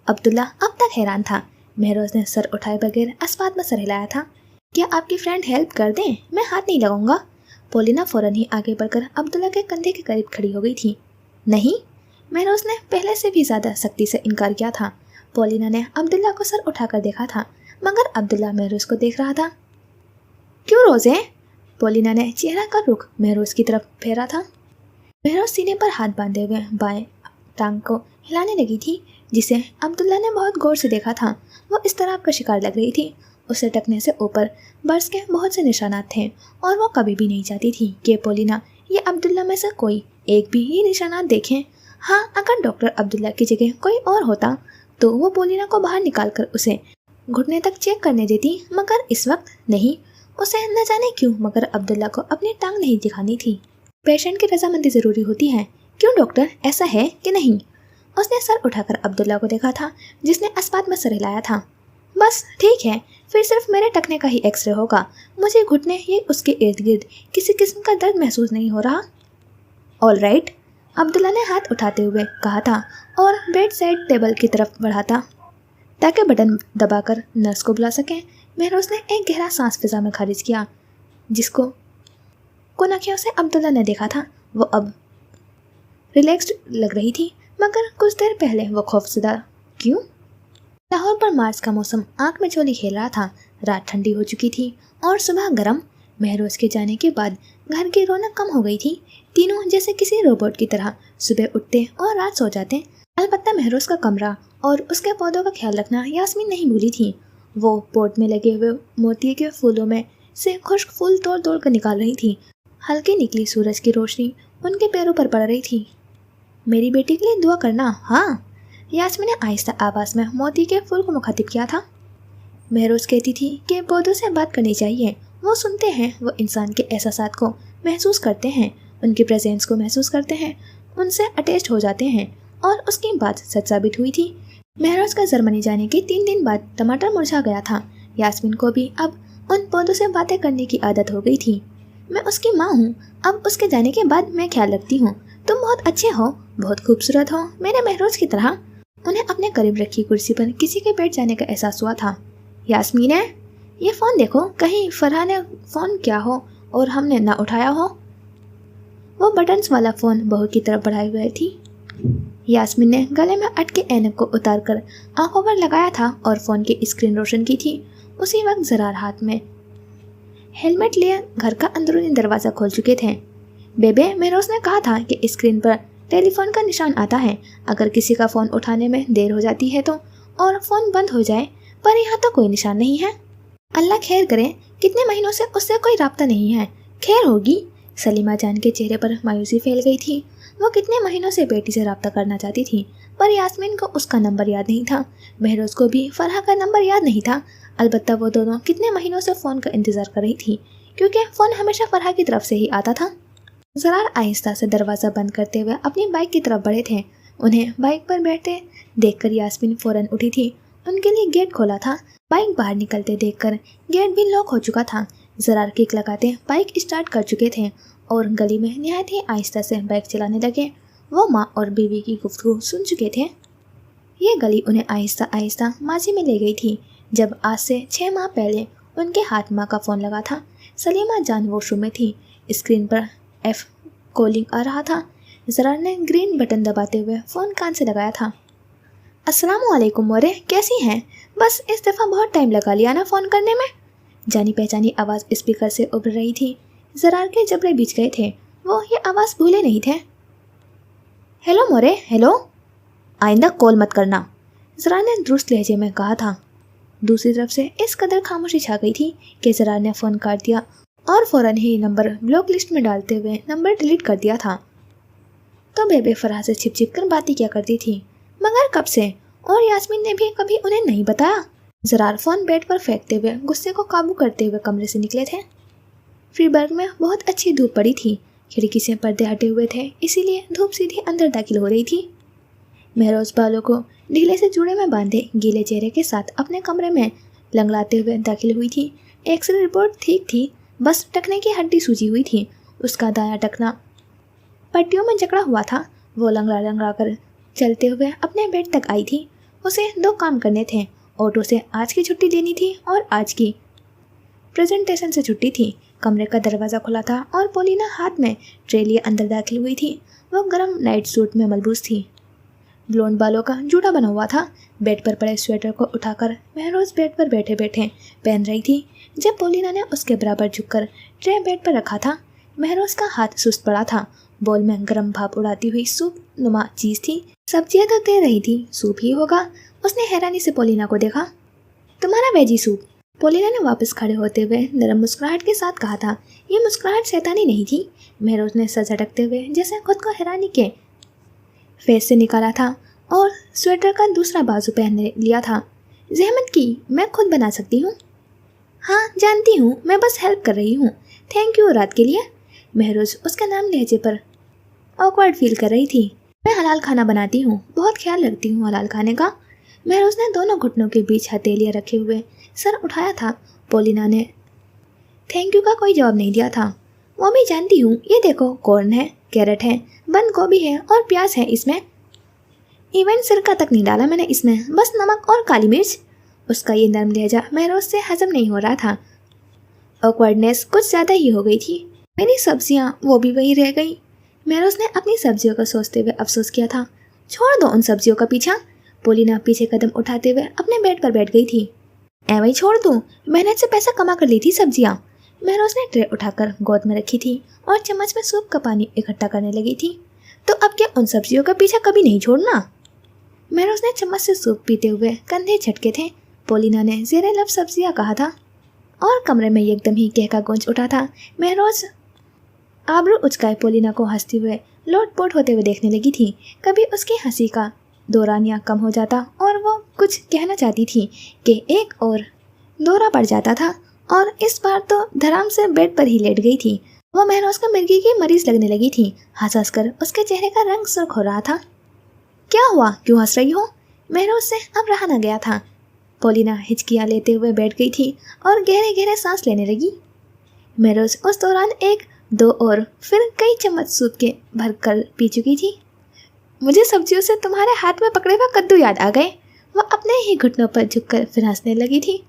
अब्दुल्ला अब तक हैरान था। महरोज ने सर उठाए बगैर अस्पात में सर हिलाया था। क्या आपकी फ्रेंड हेल्प कर दें? मैं हाथ नहीं लगाऊंगा। पॉलिना फौरन ही आगे बढ़कर अब्दुल्ला के कंधे के करीब खड़ी हो गई थी। नहीं, महरोज ने पहले से भी ज़्यादा सख्ती से इनकार किया था। पॉलिना ने अब्दुल्ला को सर उठाकर देखा था, मगर अब्दुल्ला महरोज को देख रहा था। क्यों रोज़े? पॉलिना ने चेहरा का रुख महरोज की तरफ फेरा था। महरोज सीने पर हाथ बांधे हुए बाएं टांग को हिलाने लगी थी, जिसे अब्दुल्ला ने बहुत गौर से देखा था। वो इस तरह का शिकार लग रही थी। उसे टकने से ऊपर बर्स के बहुत से निशानात थे और वो कभी भी नहीं चाहती थी कि पॉलिना या अब्दुल्ला में से कोई एक भी ही निशानात देखें। हाँ, अगर डॉक्टर अब्दुल्ला की जगह कोई और होता तो वो पॉलिना को बाहर निकालकर उसे घुटने तक चेक करने देती, मगर इस वक्त नहीं। उसे न जाने क्यों मगर अब्दुल्ला को अपनी टांग नहीं दिखानी थी। पेशेंट की रजामंदी ज़रूरी होती है, क्यों डॉक्टर, ऐसा है कि नहीं? उसने सर उठाकर अब्दुल्ला को देखा था, जिसने अस्पात में सर हिलाया था। बस ठीक है, फिर सिर्फ मेरे टकने का ही एक्सरे होगा। मुझे घुटने या उसके इर्द गिर्द किसी किस्म का दर्द महसूस नहीं हो रहा। ऑल राइट, अब्दुल्ला ने हाथ उठाते हुए कहा था और बेड साइड टेबल की तरफ बढ़ाता ताकि बटन दबाकर नर्स को बुला सकें। महरोज ने एक गहरा सांस फिजा में खारिज किया, जिसको कुन आँखों से अब्दुल्ला ने देखा था। वो अब रिलैक्स्ड लग रही थी, मगर कुछ देर पहले वो खौफजदा क्यों? लाहौर पर मार्च का मौसम आंख में चोली खेल रहा था। रात ठंडी हो चुकी थी और सुबह गर्म। महरोज के जाने के बाद घर की रौनक कम हो गई थी। तीनों जैसे किसी रोबोट की तरह सुबह उठते और रात सो जाते। अलबत्ता महरोज का कमरा और उसके पौधों का ख्याल रखना यास्मीन नहीं भूली थी। वो पोट में लगे हुए मोती के फूलों में से खुश्क फूल तोड़ तोड़ कर निकाल रही थी। हल्की निकली सूरज की रोशनी उनके पैरों पर पड़ रही थी। मेरी बेटी के लिए दुआ करना। हाँ, यास्मीन ने आहिस्ता आवाज़ में मोती के फूल को मुखातिब किया था। महरोज कहती थी कि पौधों से बात करनी चाहिए, वो सुनते हैं, वो इंसान के एहसासात को महसूस करते हैं, उनकी प्रेजेंस को महसूस करते हैं, उनसे अटैच हो जाते हैं। और उसकी बात सच साबित हुई थी। महरोज का जर्मनी जाने के 3 दिन बाद टमाटर मुरझा गया था। यास्मीन को भी अब उन पौधों से बातें करने की आदत हो गई थी। मैं उसकी माँ हूँ, अब उसके जाने के बाद मैं ख्याल रखती हूँ। तुम बहुत अच्छे हो, बहुत खूबसूरत हो, मेरे महरोज की तरह। उन्हें अपने करीब रखी कुर्सी पर किसी के बैठ जाने का एहसास हुआ था। यास्मीन है, ये फ़ोन देखो, कहीं फरहा ने फ़ोन किया हो और हमने ना उठाया हो। वो बटन्स वाला फ़ोन बहू की तरफ बढ़ाए हुए थी। यास्मीन ने गले में अटके ऐनक को उतार कर आंखों पर लगाया था और फ़ोन की स्क्रीन रोशन की थी। उसी वक्त ज़रार हाथ में हेलमेट लिए घर का अंदरूनी दरवाज़ा खोल चुके थे। बेबे, महरोज ने कहा था कि स्क्रीन पर टेलीफोन का निशान आता है, अगर किसी का फ़ोन उठाने में देर हो जाती है तो, और फ़ोन बंद हो जाए, पर यहाँ तो कोई निशान नहीं है। अल्लाह खैर करे, कितने महीनों से उससे कोई राब्ता नहीं है। खैर होगी। सलीमा जान के चेहरे पर मायूसी फैल गई थी। वो कितने महीनों से बेटी से राब्ता करना चाहती थी, पर यास्मीन को उसका नंबर याद नहीं था। महरोज को भी फरहा का नंबर याद नहीं था। अलबत्ता वो दोनों कितने महीनों से फ़ोन का इंतज़ार कर रही थी, क्योंकि फ़ोन हमेशा फरहा की तरफ से ही आता था। ज़रार आहिस्ता से दरवाज़ा बंद करते हुए अपनी बाइक की तरफ बढ़े थे। उन्हें बाइक पर बैठते देखकर यास्मीन फ़ौरन उठी थी। उनके लिए गेट खोला था। बाइक बाहर निकलते देखकर गेट भी लॉक हो चुका था। ज़रार किक लगाते बाइक स्टार्ट कर चुके थे और गली में निहायत ही आहिस्ता से बाइक चलाने लगे। वो माँ और बीवी की गुफ्तगू सुन चुके थे। ये गली उन्हें आहिस्ता आहिस्ता माजी में ले गई थी, जब आज से 6 माह पहले उनके हाथ माँ का फ़ोन लगा था। सलीमा जान वॉशरूम में थी। स्क्रीन पर एफ कॉलिंग आ रहा था। ज़रार ने ग्रीन बटन दबाते हुए फ़ोन कान से लगाया था। अस्सलामुअलैकुम मोरे, कैसी हैं? बस इस दफ़ा बहुत टाइम लगा लिया ना फ़ोन करने में। जानी पहचानी आवाज़ स्पीकर से उभर रही थी। ज़रार के जबड़े बीच गए थे। वो ये आवाज़ भूले नहीं थे। हेलो मोरे, हेलो। आइंदा कॉल मत करना, ज़रार ने दुरुस्त लहजे में कहा था। दूसरी तरफ से इस कदर खामोशी छा गई थी कि ज़रार ने फ़ोन काट दिया और फ़ौरन ही नंबर ब्लॉक लिस्ट में डालते हुए नंबर डिलीट कर दिया था। तो बेबे फरहा से छिप छिप कर बातें क्या करती थी, मगर कब से, और यास्मीन ने भी कभी उन्हें नहीं बताया। ज़रार फ़ोन बेड पर फेंकते हुए गुस्से को काबू करते हुए कमरे से निकले थे। फ्रीबर्ग में बहुत अच्छी धूप पड़ी थी। खिड़की से पर्दे हटे हुए थे, इसीलिए धूप सीधी अंदर दाखिल हो रही थी। महरोज बालों को ढीले से जूड़े में बांधे गीले चेहरे के साथ अपने कमरे में लंगड़ाते हुए दाखिल हुई थी। एक्सरे रिपोर्ट ठीक थी, बस टखने की हड्डी सूजी हुई थी। उसका दायां टखना पट्टियों में जकड़ा हुआ था। वो लंगड़ा लंगड़ा कर चलते हुए अपने बेड तक आई थी। उसे 2 काम करने थे। ऑटो से आज की छुट्टी लेनी थी और आज की प्रेजेंटेशन से छुट्टी थी। कमरे का दरवाज़ा खुला था और पोलिना हाथ में ट्रे लिए अंदर दाखिल हुई थी। वो गर्म नाइट सूट में मलबूस थी। ब्लोंड बालों का जूड़ा बना हुआ था। बेड पर पड़े स्वेटर को उठाकर महरोज बेड पर बैठे बैठे पहन रही थी। जब पोलिना ने उसके बराबर झुककर ट्रे बेड पर रखा था, महरोज का हाथ सुस्त पड़ा था। बोल में गर्म भाप उड़ाती हुई सूप नुमा चीज़ थी। सब्जियां तो दे रही थी, सूप ही होगा। उसने हैरानी से पोलिना को देखा। तुम्हारा वेजी सूप, पोलिना ने वापस खड़े होते हुए नरम मुस्कुराहट के साथ कहा था। ये मुस्कुराहट शैतानी नहीं थी। महरोज ने सर झटकते हुए जैसे खुद को हैरानी के फेस से निकाला था और स्वेटर का दूसरा बाजू पहन लिया था। जहमत की, मैं खुद बना सकती हूँ। हाँ जानती हूँ, मैं बस हेल्प कर रही हूँ। थैंक यू रात के लिए। महरोज उसका नाम लहजे पर ऑकवर्ड फील कर रही थी। मैं हलाल खाना बनाती हूँ, बहुत ख्याल रखती हूँ हलाल खाने का। महरोज ने दोनों घुटनों के बीच हथेलियाँ रखे हुए सर उठाया था। पोलिना ने थैंक यू का कोई जवाब नहीं दिया था। वो भी जानती हूँ, ये देखो कॉर्न है, कैरेट है, बंद गोभी है और प्याज है इसमें। इवन सिरका तक नहीं डाला मैंने इसमें, बस नमक और काली मिर्च। उसका ये नरम लहजा महरोज से हजम नहीं हो रहा था। ऑकवर्डनेस कुछ ज़्यादा ही हो गई थी। मेरी सब्जियाँ, वो भी वही रह गई। महरोज ने अपनी सब्जियों को सोचते हुए अफसोस किया था। छोड़ दो उन सब्जियों का पीछा। पोलिना पीछे कदम उठाते हुए अपने बेड पर बैठ गई थी। ऐ वही छोड़ दूँ, मेहनत से पैसा कमा कर ली थी सब्जियाँ। महरोज ने ट्रे उठाकर गोद में रखी थी और चम्मच में सूप का पानी इकट्ठा करने लगी थी। तो अब क्या उन सब्जियों का पीछा कभी नहीं छोड़ना? महरोज ने चम्मच से सूप पीते हुए कंधे झटके थे। पोलिना ने ज़ेरे लफ्ज़ सब्जियाँ कहा था और कमरे में एकदम ही कहका गूंज उठा था। महरोज आबरू उचकाए पोलिना को हंसते हुए लोट-पोट होते हुए देखने लगी थी। कभी उसकी हंसी का दौरानिया कम हो जाता और वो कुछ कहना चाहती थी कि एक और दौरा पड़ जाता था, और इस बार तो धड़ाम से बेड पर ही लेट गई थी। वो महरोज को मिर्गी की मरीज लगने लगी थी। हंस कर उसके चेहरे का रंग सुर्ख हो रहा था। क्या हुआ, क्यों हंस रही हो? महरोज से अब रहा न गया था। पोलिना हिचकियाँ लेते हुए बैठ गई थी और गहरे गहरे सांस लेने लगी। महरोज उस दौरान एक, दो और फिर कई चम्मच सूप के भर कर पी चुकी थी। मुझे सब्जियों से तुम्हारे हाथ में पकड़े हुए कद्दू याद आ गए। वो अपने ही घुटनों पर झुककर फिर हंसने लगी थी।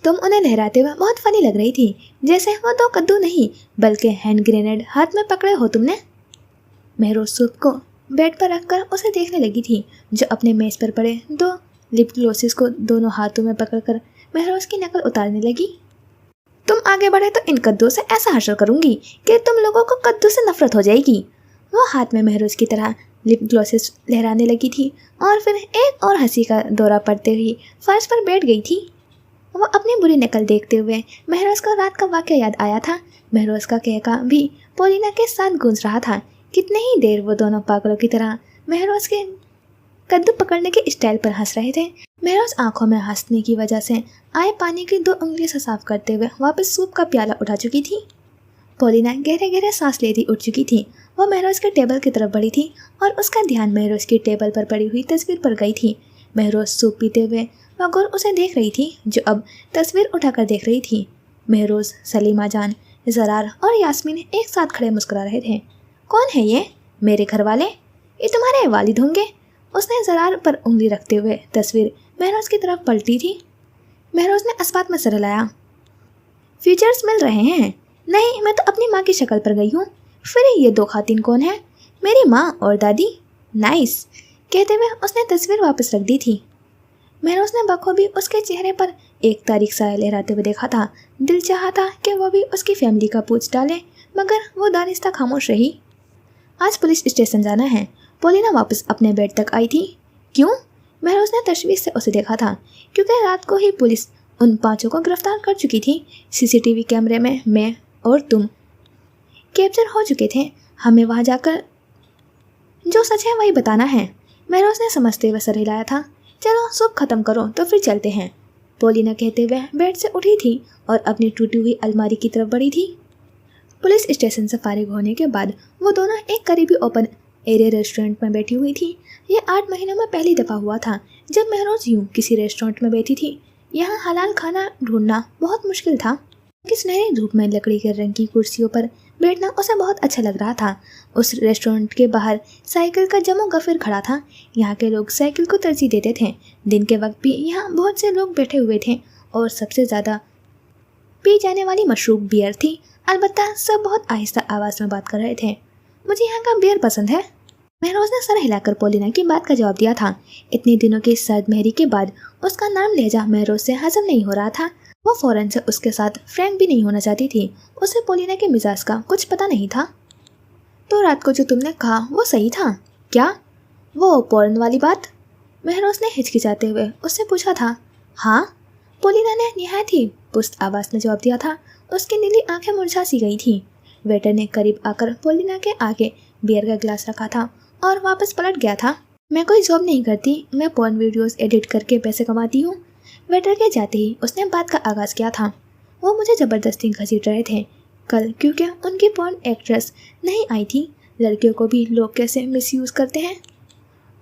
तुम उन्हें लहराते हुए बहुत फनी लग रही थी, जैसे वो तो कद्दू नहीं बल्कि हैंड ग्रेनेड हाथ में पकड़े हो तुमने। महरोज सूप को बेड पर रखकर उसे देखने लगी थी, जो अपने मेज पर पड़े दो लिप ग्लॉसेस को दोनों हाथों में पकड़कर महरोज की नकल उतारने लगी। तुम आगे बढ़े तो इन कद्दू से ऐसा हशर करूंगी कि तुम लोगों को कद्दू से नफरत हो जाएगी। वो हाथ में महरोज की तरह लिप ग्लॉसेस लहराने लगी थी और फिर एक और हंसी का दौरा पड़ते हुए फर्श पर बैठ गई थी। वो अपनी बुरी नकल देखते हुए महरोज को रात का वाक़या याद आया था। महरोज का कहका भी पोलिना के साथ गूंज रहा था। कितने ही देर वो दोनों पागलों की तरह महरोज के कद्दू पकड़ने के स्टाइल पर हंस रहे थे। महरोज आंखों में हंसने की वजह से आए पानी की 2 उंगली से साफ करते हुए वापस सूप का प्याला उठा चुकी थी। पोलिना गहरे गहरे सांस लेती उठ चुकी थी। वो महरोज के टेबल की तरफ बढ़ी थी और उसका ध्यान महरोज की टेबल पर पड़ी हुई तस्वीर पर गई थी। महरोज सूप पीते हुए वगौर उसे देख रही थी, जो अब तस्वीर उठाकर देख रही थी। महरोज, सलीमा जान, ज़रार और यास्मीन एक साथ खड़े मुस्कुरा रहे थे। कौन है ये? मेरे घर वाले? ये तुम्हारे वालिद होंगे। उसने ज़रार पर उंगली रखते हुए तस्वीर महरोज की तरफ पलटी थी। महरोज ने अस्पात में सर हिलाया। फीचर्स मिल रहे हैं। नहीं, मैं तो अपनी माँ की शक्ल पर गई हूँ। फिर ये 2 खातिन कौन है? मेरी माँ और दादी। नाइस, कहते हुए उसने तस्वीर वापस रख दी थी। महरोज ने बखूबी उसके चेहरे पर एक तारीख साया लहराते हुए देखा था। दिल चाहा था कि वो भी उसकी फैमिली का पूछ डाले, मगर वो दानिस्ता खामोश रही। आज पुलिस स्टेशन जाना है। पोलिना वापस अपने बेड तक आई थी। क्यों? महरोज ने तशवीश से उसे देखा था। क्योंकि रात को ही पुलिस उन 5 को गिरफ्तार कर चुकी थी। सीसीटीवी कैमरे में मैं और तुम कैप्चर हो चुके थे। हमें वहाँ जाकर जो सच है वही बताना है। महरोज ने समझते हुए सर हिलाया था। चलो सूप खत्म करो तो फिर चलते हैं। पोलिना कहते हुए बेड से उठी थी और अपनी टूटी हुई अलमारी की तरफ बढ़ी थी। पुलिस स्टेशन से फारिग होने के बाद वो दोनों एक करीबी ओपन एरिया रेस्टोरेंट में बैठी हुई थी। ये 8 महीनों में पहली दफ़ा हुआ था जब महरोज यूं किसी रेस्टोरेंट में बैठी थी। यहाँ हलाल खाना ढूंढना बहुत मुश्किल था। कि सुनहरी धूप में लकड़ी के रंग की कुर्सियों पर बैठना उसे बहुत अच्छा लग रहा था। उस रेस्टोरेंट के बाहर साइकिल का जमो गफिर खड़ा था। यहाँ के लोग साइकिल को तरजीह देते थे। दिन के वक्त भी यहाँ बहुत से लोग बैठे हुए थे और सबसे ज़्यादा पी जाने वाली मशरूब बियर थी। अलबत्ता सब बहुत आहिस्ता आवाज़ में बात कर रहे थे। मुझे यहाँ का बियर पसंद है। महरोज ने सर हिलाकर पोलिना की बात का जवाब दिया था। इतने दिनों की सर्द मेहरी के बाद उसका नाम लहजा महरोज से हजम नहीं हो रहा था। वो फ़ौरन से उसके साथ फ्रेंड भी नहीं होना चाहती थी। उसे पोलिना के मिजाज का कुछ पता नहीं था। तो रात को जो तुमने कहा वो सही था क्या? वो पोर्न वाली बात? महरोज ने हिचकिचाते हुए उससे पूछा था। हाँ, पोलिना ने निहायत ही पुस्त आवाज़ में जवाब दिया था। उसकी नीली आंखें मुरझा सी गई थी। वेटर ने करीब आकर पोलिना के आगे बियर का गिलास रखा था और वापस पलट गया था। मैं कोई जॉब नहीं करती, मैं पोर्न वीडियोस एडिट करके पैसे कमाती हूँ। वेटर के जाते ही उसने बात का आगाज़ किया था। वो मुझे ज़बरदस्ती घसीट रहे थे कल, क्योंकि उनकी पोर्न एक्ट्रेस नहीं आई थी। लड़कियों को भी लोग कैसे मिसयूज़ करते हैं।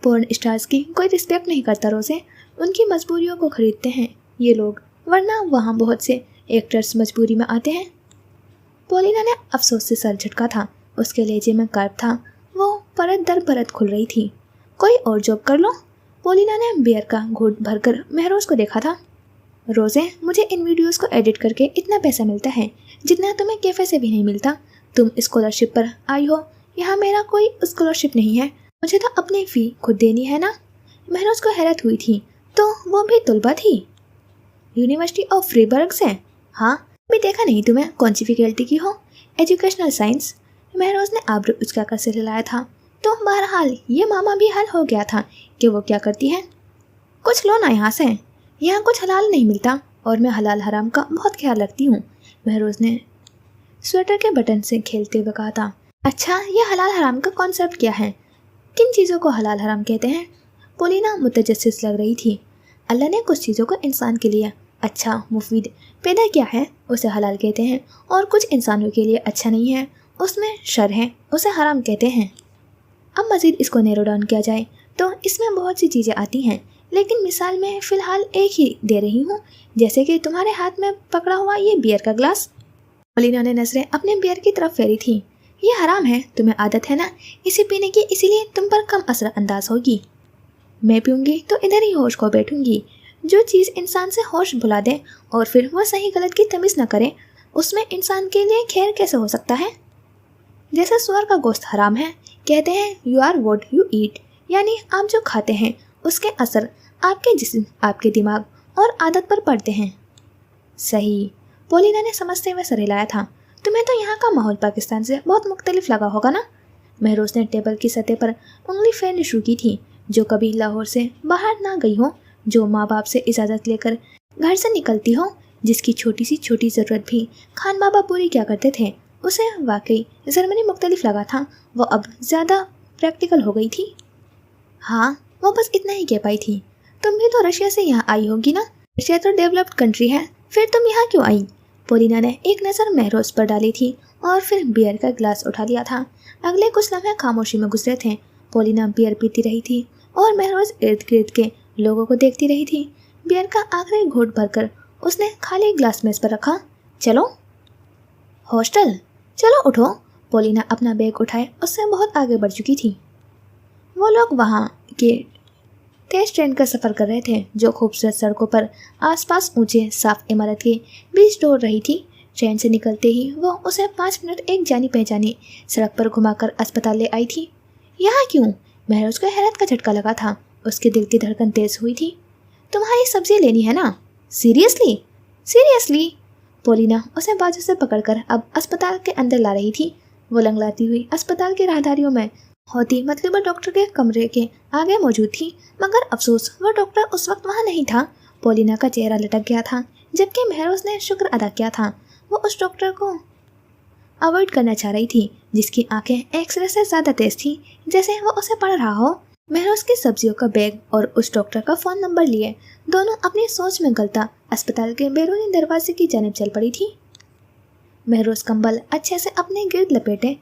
पोर्न स्टार्स की कोई रिस्पेक्ट नहीं करता रोज़े। उनकी मजबूरियों को खरीदते हैं ये लोग, वरना वहाँ बहुत से एक्टर्स मजबूरी में आते हैं। पोलिना ने अफसोस से सर झटका था। उसके लहजे में कर्व था। वो परत दर परत खुल रही थी। कोई और जॉब कर लो। पोलिना ने बियर का घूंट भरकर महरोज को देखा था। रोज़े, मुझे इन वीडियोस को एडिट करके इतना पैसा मिलता है जितना तुम्हें कैफे से भी नहीं मिलता। तुम स्कॉलरशिप पर आई हो, यहाँ मेरा कोई स्कॉलरशिप नहीं है। मुझे तो अपनी फ़ी खुद देनी है ना। महरोज को हैरत हुई थी। तो वो भी तलबा थी यूनिवर्सिटी ऑफ फ्रीबर्ग से? हाँ, मैं देखा नहीं तुम्हें कौन सी फैकल्टी की हो। Educational science. महरोज ने आबरू उचका कर सिर हिलाया था। तो बहरहाल ये मामा भी हल हो गया था कि वो क्या करती है। कुछ लो ना यहाँ से। यहाँ कुछ हलाल नहीं मिलता और मैं हलाल हराम का बहुत ख्याल रखती हूँ, महरोज ने स्वेटर के बटन से खेलते हुए कहा था। अच्छा, ये हलाल हराम का कॉन्सेप्ट क्या है? किन चीज़ों को हलाल हराम कहते हैं? पोलिना मुतजस्सिस लग रही थी। अल्लाह ने कुछ चीज़ों को इंसान के लिए अच्छा मुफीद पैदा किया है, उसे हलाल कहते हैं, और कुछ इंसानों के लिए अच्छा नहीं है, उसमें शर है, उसे हराम कहते हैं। अब मज़ीद इसको नैरो डाउन किया जाए तो इसमें बहुत सी चीज़ें आती हैं, लेकिन मिसाल में फ़िलहाल एक ही दे रही हूँ, जैसे कि तुम्हारे हाथ में पकड़ा हुआ ये बियर का ग्लास। पोलिना ने नजरें अपने बियर की तरफ फेरी थी। ये हराम है, तुम्हें आदत है ना इसे पीने की, इसीलिए तुम पर कम असर अंदाज होगी। मैं पीऊँगी तो इधर ही होश खो बैठूंगी। जो चीज़ इंसान से होश भुला दे और फिर वह सही गलत की तमीज़ न करे, उसमें इंसान के लिए खैर कैसे हो सकता है? जैसे सुअर का गोश्त हराम है, कहते हैं you are what you eat, यानी आप जो खाते हैं उसके असर आपके जिस्म, आपके दिमाग और आदत पर पड़ते हैं। सही, पोलिना ने समझते हुए सर हिलाया था। तुम्हें तो यहाँ का माहौल पाकिस्तान से बहुत मुख्तलिफ लगा होगा ना? महरोज ने टेबल की सतह पर उंगली फेरनी शुरू की थी। जो कभी लाहौर से बाहर ना गई हो, जो माँ बाप से इजाज़त लेकर घर से निकलती हो, जिसकी छोटी सी छोटी ज़रूरत भी खान बाबा पूरी क्या करते थे, उसे वाकई जर्मनी मुख्तलिफ लगा था। वो अब ज़्यादा प्रैक्टिकल हो गई थी। हाँ, वो बस इतना ही कह पाई थी। तुम भी तो रशिया से यहाँ आई होगी ना? रशिया तो डेवलप्ड कंट्री है, फिर तुम यहाँ क्यों आई? पोलिना ने एक नज़र महरोज पर डाली थी और फिर बियर का ग्लास उठा लिया था। अगले कुछ लम्हे खामोशी में गुजरे थे। पोलिना बियर पीती रही थी और महरोज इर्द गिर्द के लोगों को देखती रही थी। बियर का आखिरी घूंट भरकर उसने खाली ग्लास मेज पर रखा। चलो हॉस्टल, चलो उठो। पोलिना अपना बैग उठाए उससे बहुत आगे बढ़ चुकी थी। वो लोग वहाँ के तेज ट्रेन का सफ़र कर रहे थे, जो खूबसूरत सड़कों पर आसपास ऊंचे साफ इमारत के बीच दौड़ रही थी। ट्रेन से निकलते ही वो उसे 5 मिनट एक जानी पहचानी सड़क पर घुमाकर अस्पताल ले आई थी। यहाँ क्यों? महरोज को हैरत का झटका लगा था। उसके दिल की धड़कन तेज हुई थी। तुम्हारी सब्जी लेनी है ना? सीरियसली? सीरियसली? पोलिना उसे बाजू से पकड़कर अब अस्पताल के अंदर ला रही थी। वो लंगलाती हुई अस्पताल की राहदारियों में होती मतलबा डॉक्टर के कमरे के आगे मौजूद थी, मगर अफसोस वो डॉक्टर उस वक्त वहाँ नहीं था। पोलिना का चेहरा लटक गया था, जबकि महरोज ने शुक्र अदा किया था। वो उस डॉक्टर को अवॉइड करना चाह रही थी, जिसकी आंखें एक्सरे से ज़्यादा तेज थी, जैसे वो उसे पढ़ रहा हो। महरोज की सब्जियों का बैग और उस डॉक्टर का फ़ोन नंबर लिए दोनों अपनी सोच में गलता अस्पताल के बैरूनी दरवाजे की जानिब चल पड़ी थी। महरोज कंबल अच्छे से अपने गिर्द लपेटे,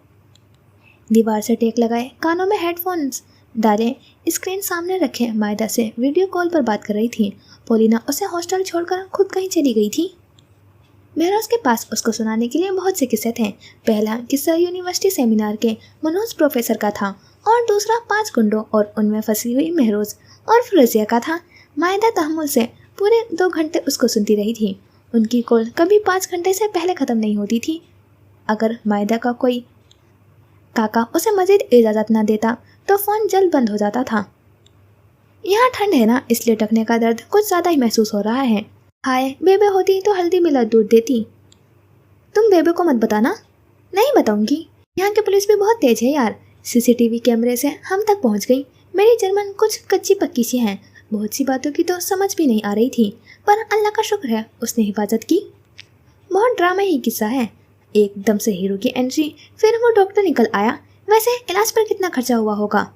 दीवार से टेक लगाए, कानों में हेडफोन्स डाले, स्क्रीन सामने रखे मायदा से वीडियो कॉल पर बात कर रही थी। पोलिना उसे हॉस्टल छोड़कर खुद कहीं चली गई थी। महरोज के पास उसको सुनाने के लिए बहुत से किस्से थे। पहला किस्सा यूनिवर्सिटी सेमिनार के मनोज प्रोफेसर का था और दूसरा 5 गुंडों और उनमें फंसी हुई महरोज और फिरोजिया का था। मायदा तहम्मुल से पूरे 2 घंटे उसको सुनती रही थी। उनकी कॉल कभी 5 घंटे से पहले ख़त्म नहीं होती थी। अगर मायदा का कोई काका उसे मजीद इजाज़त न देता तो फ़ोन जल्द बंद हो जाता था। यहाँ ठंड है ना, इसलिए टकने का दर्द कुछ ज़्यादा ही महसूस हो रहा है। हाय, बेबे होती तो हल्दी मिला दूध देती। तुम बेबे को मत बताना। नहीं बताऊंगी। यहाँ की पुलिस भी बहुत तेज है यार। सीसीटीवी कैमरे से हम तक पहुँच गई। मेरी जर्मन कुछ कच्ची पक्की सी है, बहुत सी बातों की तो समझ भी नहीं आ रही थी, पर अल्लाह का शुक्र है उसने हिफाजत की। बहुत ड्रामा ही किस्सा है। एकदम से हीरो की एंट्री, फिर वो डॉक्टर निकल आया। वैसे इलाज पर कितना खर्चा हुआ होगा?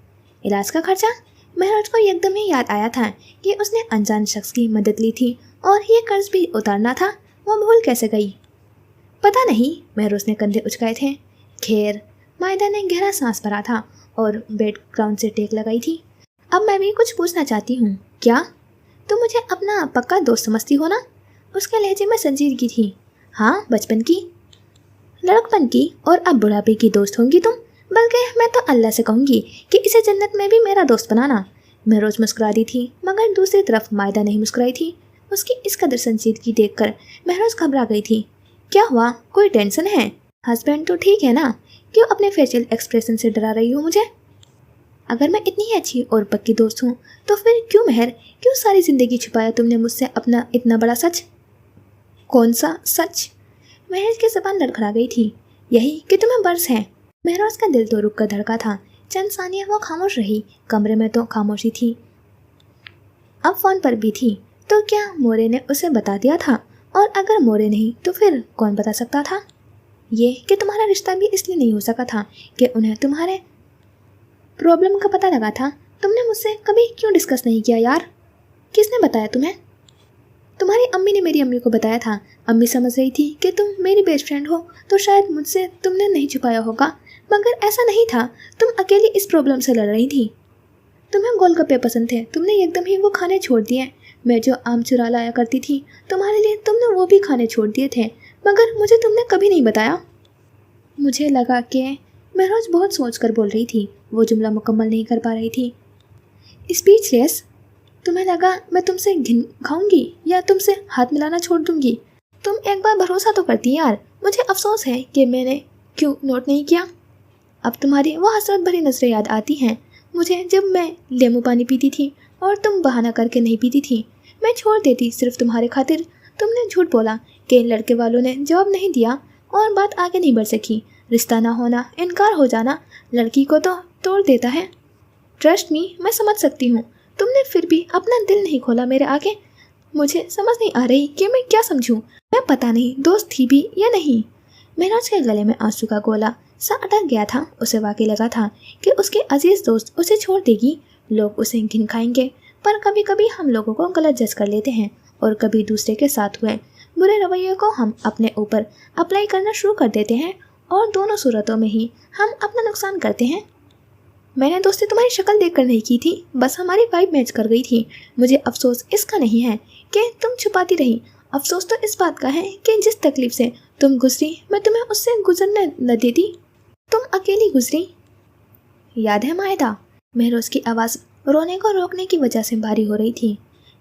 इलाज का खर्चा? महरोज को एकदम ही याद आया था कि उसने अनजान शख्स की मदद ली थी और ये कर्ज भी उतारना था। वो भूल कैसे गई? पता नहीं। महरोज ने कंधे उचकाए थे। खैर, मायदा ने गहरा सांस भरा था और बेड ग्राउंड से टेक लगाई थी। अब मैं भी कुछ पूछना चाहती हूँ। क्या? तुम मुझे अपना पक्का दोस्त समझती हो ना? उसके लहजे में संजीदगी थी। हाँ, बचपन की, लड़कपन की और अब बुढ़ापे की दोस्त होंगी तुम। बल्कि मैं तो अल्लाह से कहूँगी कि इसे जन्नत में भी मेरा दोस्त बनाना। महरोज मुस्कुरा दी थी, मगर दूसरी तरफ मायदा नहीं मुस्कुराई थी। उसकी इस कदर संजीदगी देखकर महरोज घबरा गई थी। क्या हुआ? कोई टेंशन है? हस्बैंड तो ठीक है ना? क्यों अपने फेशियल एक्सप्रेशन से डरा रही हो मुझे? अगर मैं इतनी ही अच्छी और पक्की दोस्त हूँ तो फिर क्यों महर, क्यों सारी ज़िंदगी छुपाया तुमने मुझसे अपना इतना बड़ा सच? कौन सा सच? महर की ज़बान लड़खड़ा गई थी। यही कि तुम्हें बर्स है। महरोज का दिल तो रुक कर धड़का था। चंद सानिया वो खामोश रही। कमरे में तो खामोशी थी, अब फ़ोन पर भी थी। तो क्या मोरे ने उसे बता दिया था, और अगर मोरे नहीं तो फिर कौन बता सकता था? ये कि तुम्हारा रिश्ता भी इसलिए नहीं हो सका था कि उन्हें तुम्हारे प्रॉब्लम का पता लगा था। तुमने मुझसे कभी क्यों डिस्कस नहीं किया यार? किसने बताया तुम्हें? तुम्हारी अम्मी ने मेरी अम्मी को बताया था। अम्मी समझ रही थी कि तुम मेरी बेस्ट फ्रेंड हो, तो शायद मुझसे तुमने नहीं छुपाया होगा, मगर ऐसा नहीं था। तुम अकेली इस प्रॉब्लम से लड़ रही थी। तुम्हें गोलगप्पे पसंद थे, तुमने एकदम ही वो खाने छोड़ दिए। मैं जो आम चुरा लाया करती थी तुम्हारे लिए, तुमने वो भी खाने छोड़ दिए थे, मगर मुझे तुमने कभी नहीं बताया। मुझे लगा कि मैं रोज बहुत सोच कर बोल रही थी, वो जुमला मुकम्मल नहीं कर पा रही थी। स्पीचलेस। तुम्हें लगा मैं तुमसे घिन खाऊंगी या तुमसे हाथ मिलाना छोड़ दूंगी? तुम एक बार भरोसा तो करती यार। मुझे अफसोस है कि मैंने क्यों नोट नहीं किया। अब तुम्हारी वो हसरत भरी नजरें याद आती हैं मुझे, जब मैं लेमू पानी पीती थी और तुम बहाना करके नहीं पीती थी। मैं छोड़ देती सिर्फ तुम्हारे खातिर। तुमने झूठ बोला कि लड़के वालों ने जवाब नहीं दिया और बात आगे नहीं बढ़ सकी। रिश्ता ना होना, इनकार हो जाना लड़की को तो तोड़ देता है। ट्रस्ट मी, मैं समझ सकती हूँ। तुमने फिर भी अपना दिल नहीं खोला मेरे आगे। मुझे समझ नहीं आ रही कि मैं क्या समझूं। मैं पता नहीं दोस्त थी भी या नहीं। महराज के गले में आंसू का गोला सा अटक गया था। उसे वाकई लगा था कि उसके अजीज दोस्त उसे छोड़ देगी, लोग उसे घिन खाएंगे। पर कभी कभी हम लोगों को गलत जज कर लेते हैं और कभी दूसरे के साथ हुए बुरे रवैये को हम अपने ऊपर अप्लाई करना शुरू कर देते हैं, और दोनों सूरतों में ही हम अपना नुकसान करते हैं। मैंने दोस्ती तुम्हारी शक्ल देखकर नहीं की थी, बस हमारी वाइब मैच कर गई थी। मुझे अफसोस इसका नहीं है कि तुम छुपाती रही, अफसोस तो इस बात का है कि जिस तकलीफ से तुम गुजरी मैं तुम्हें उससे गुजरने न देती। तुम अकेली गुजरी। याद है मायदा? महरोज की आवाज़ रोने को रोकने की वजह से भारी हो रही थी।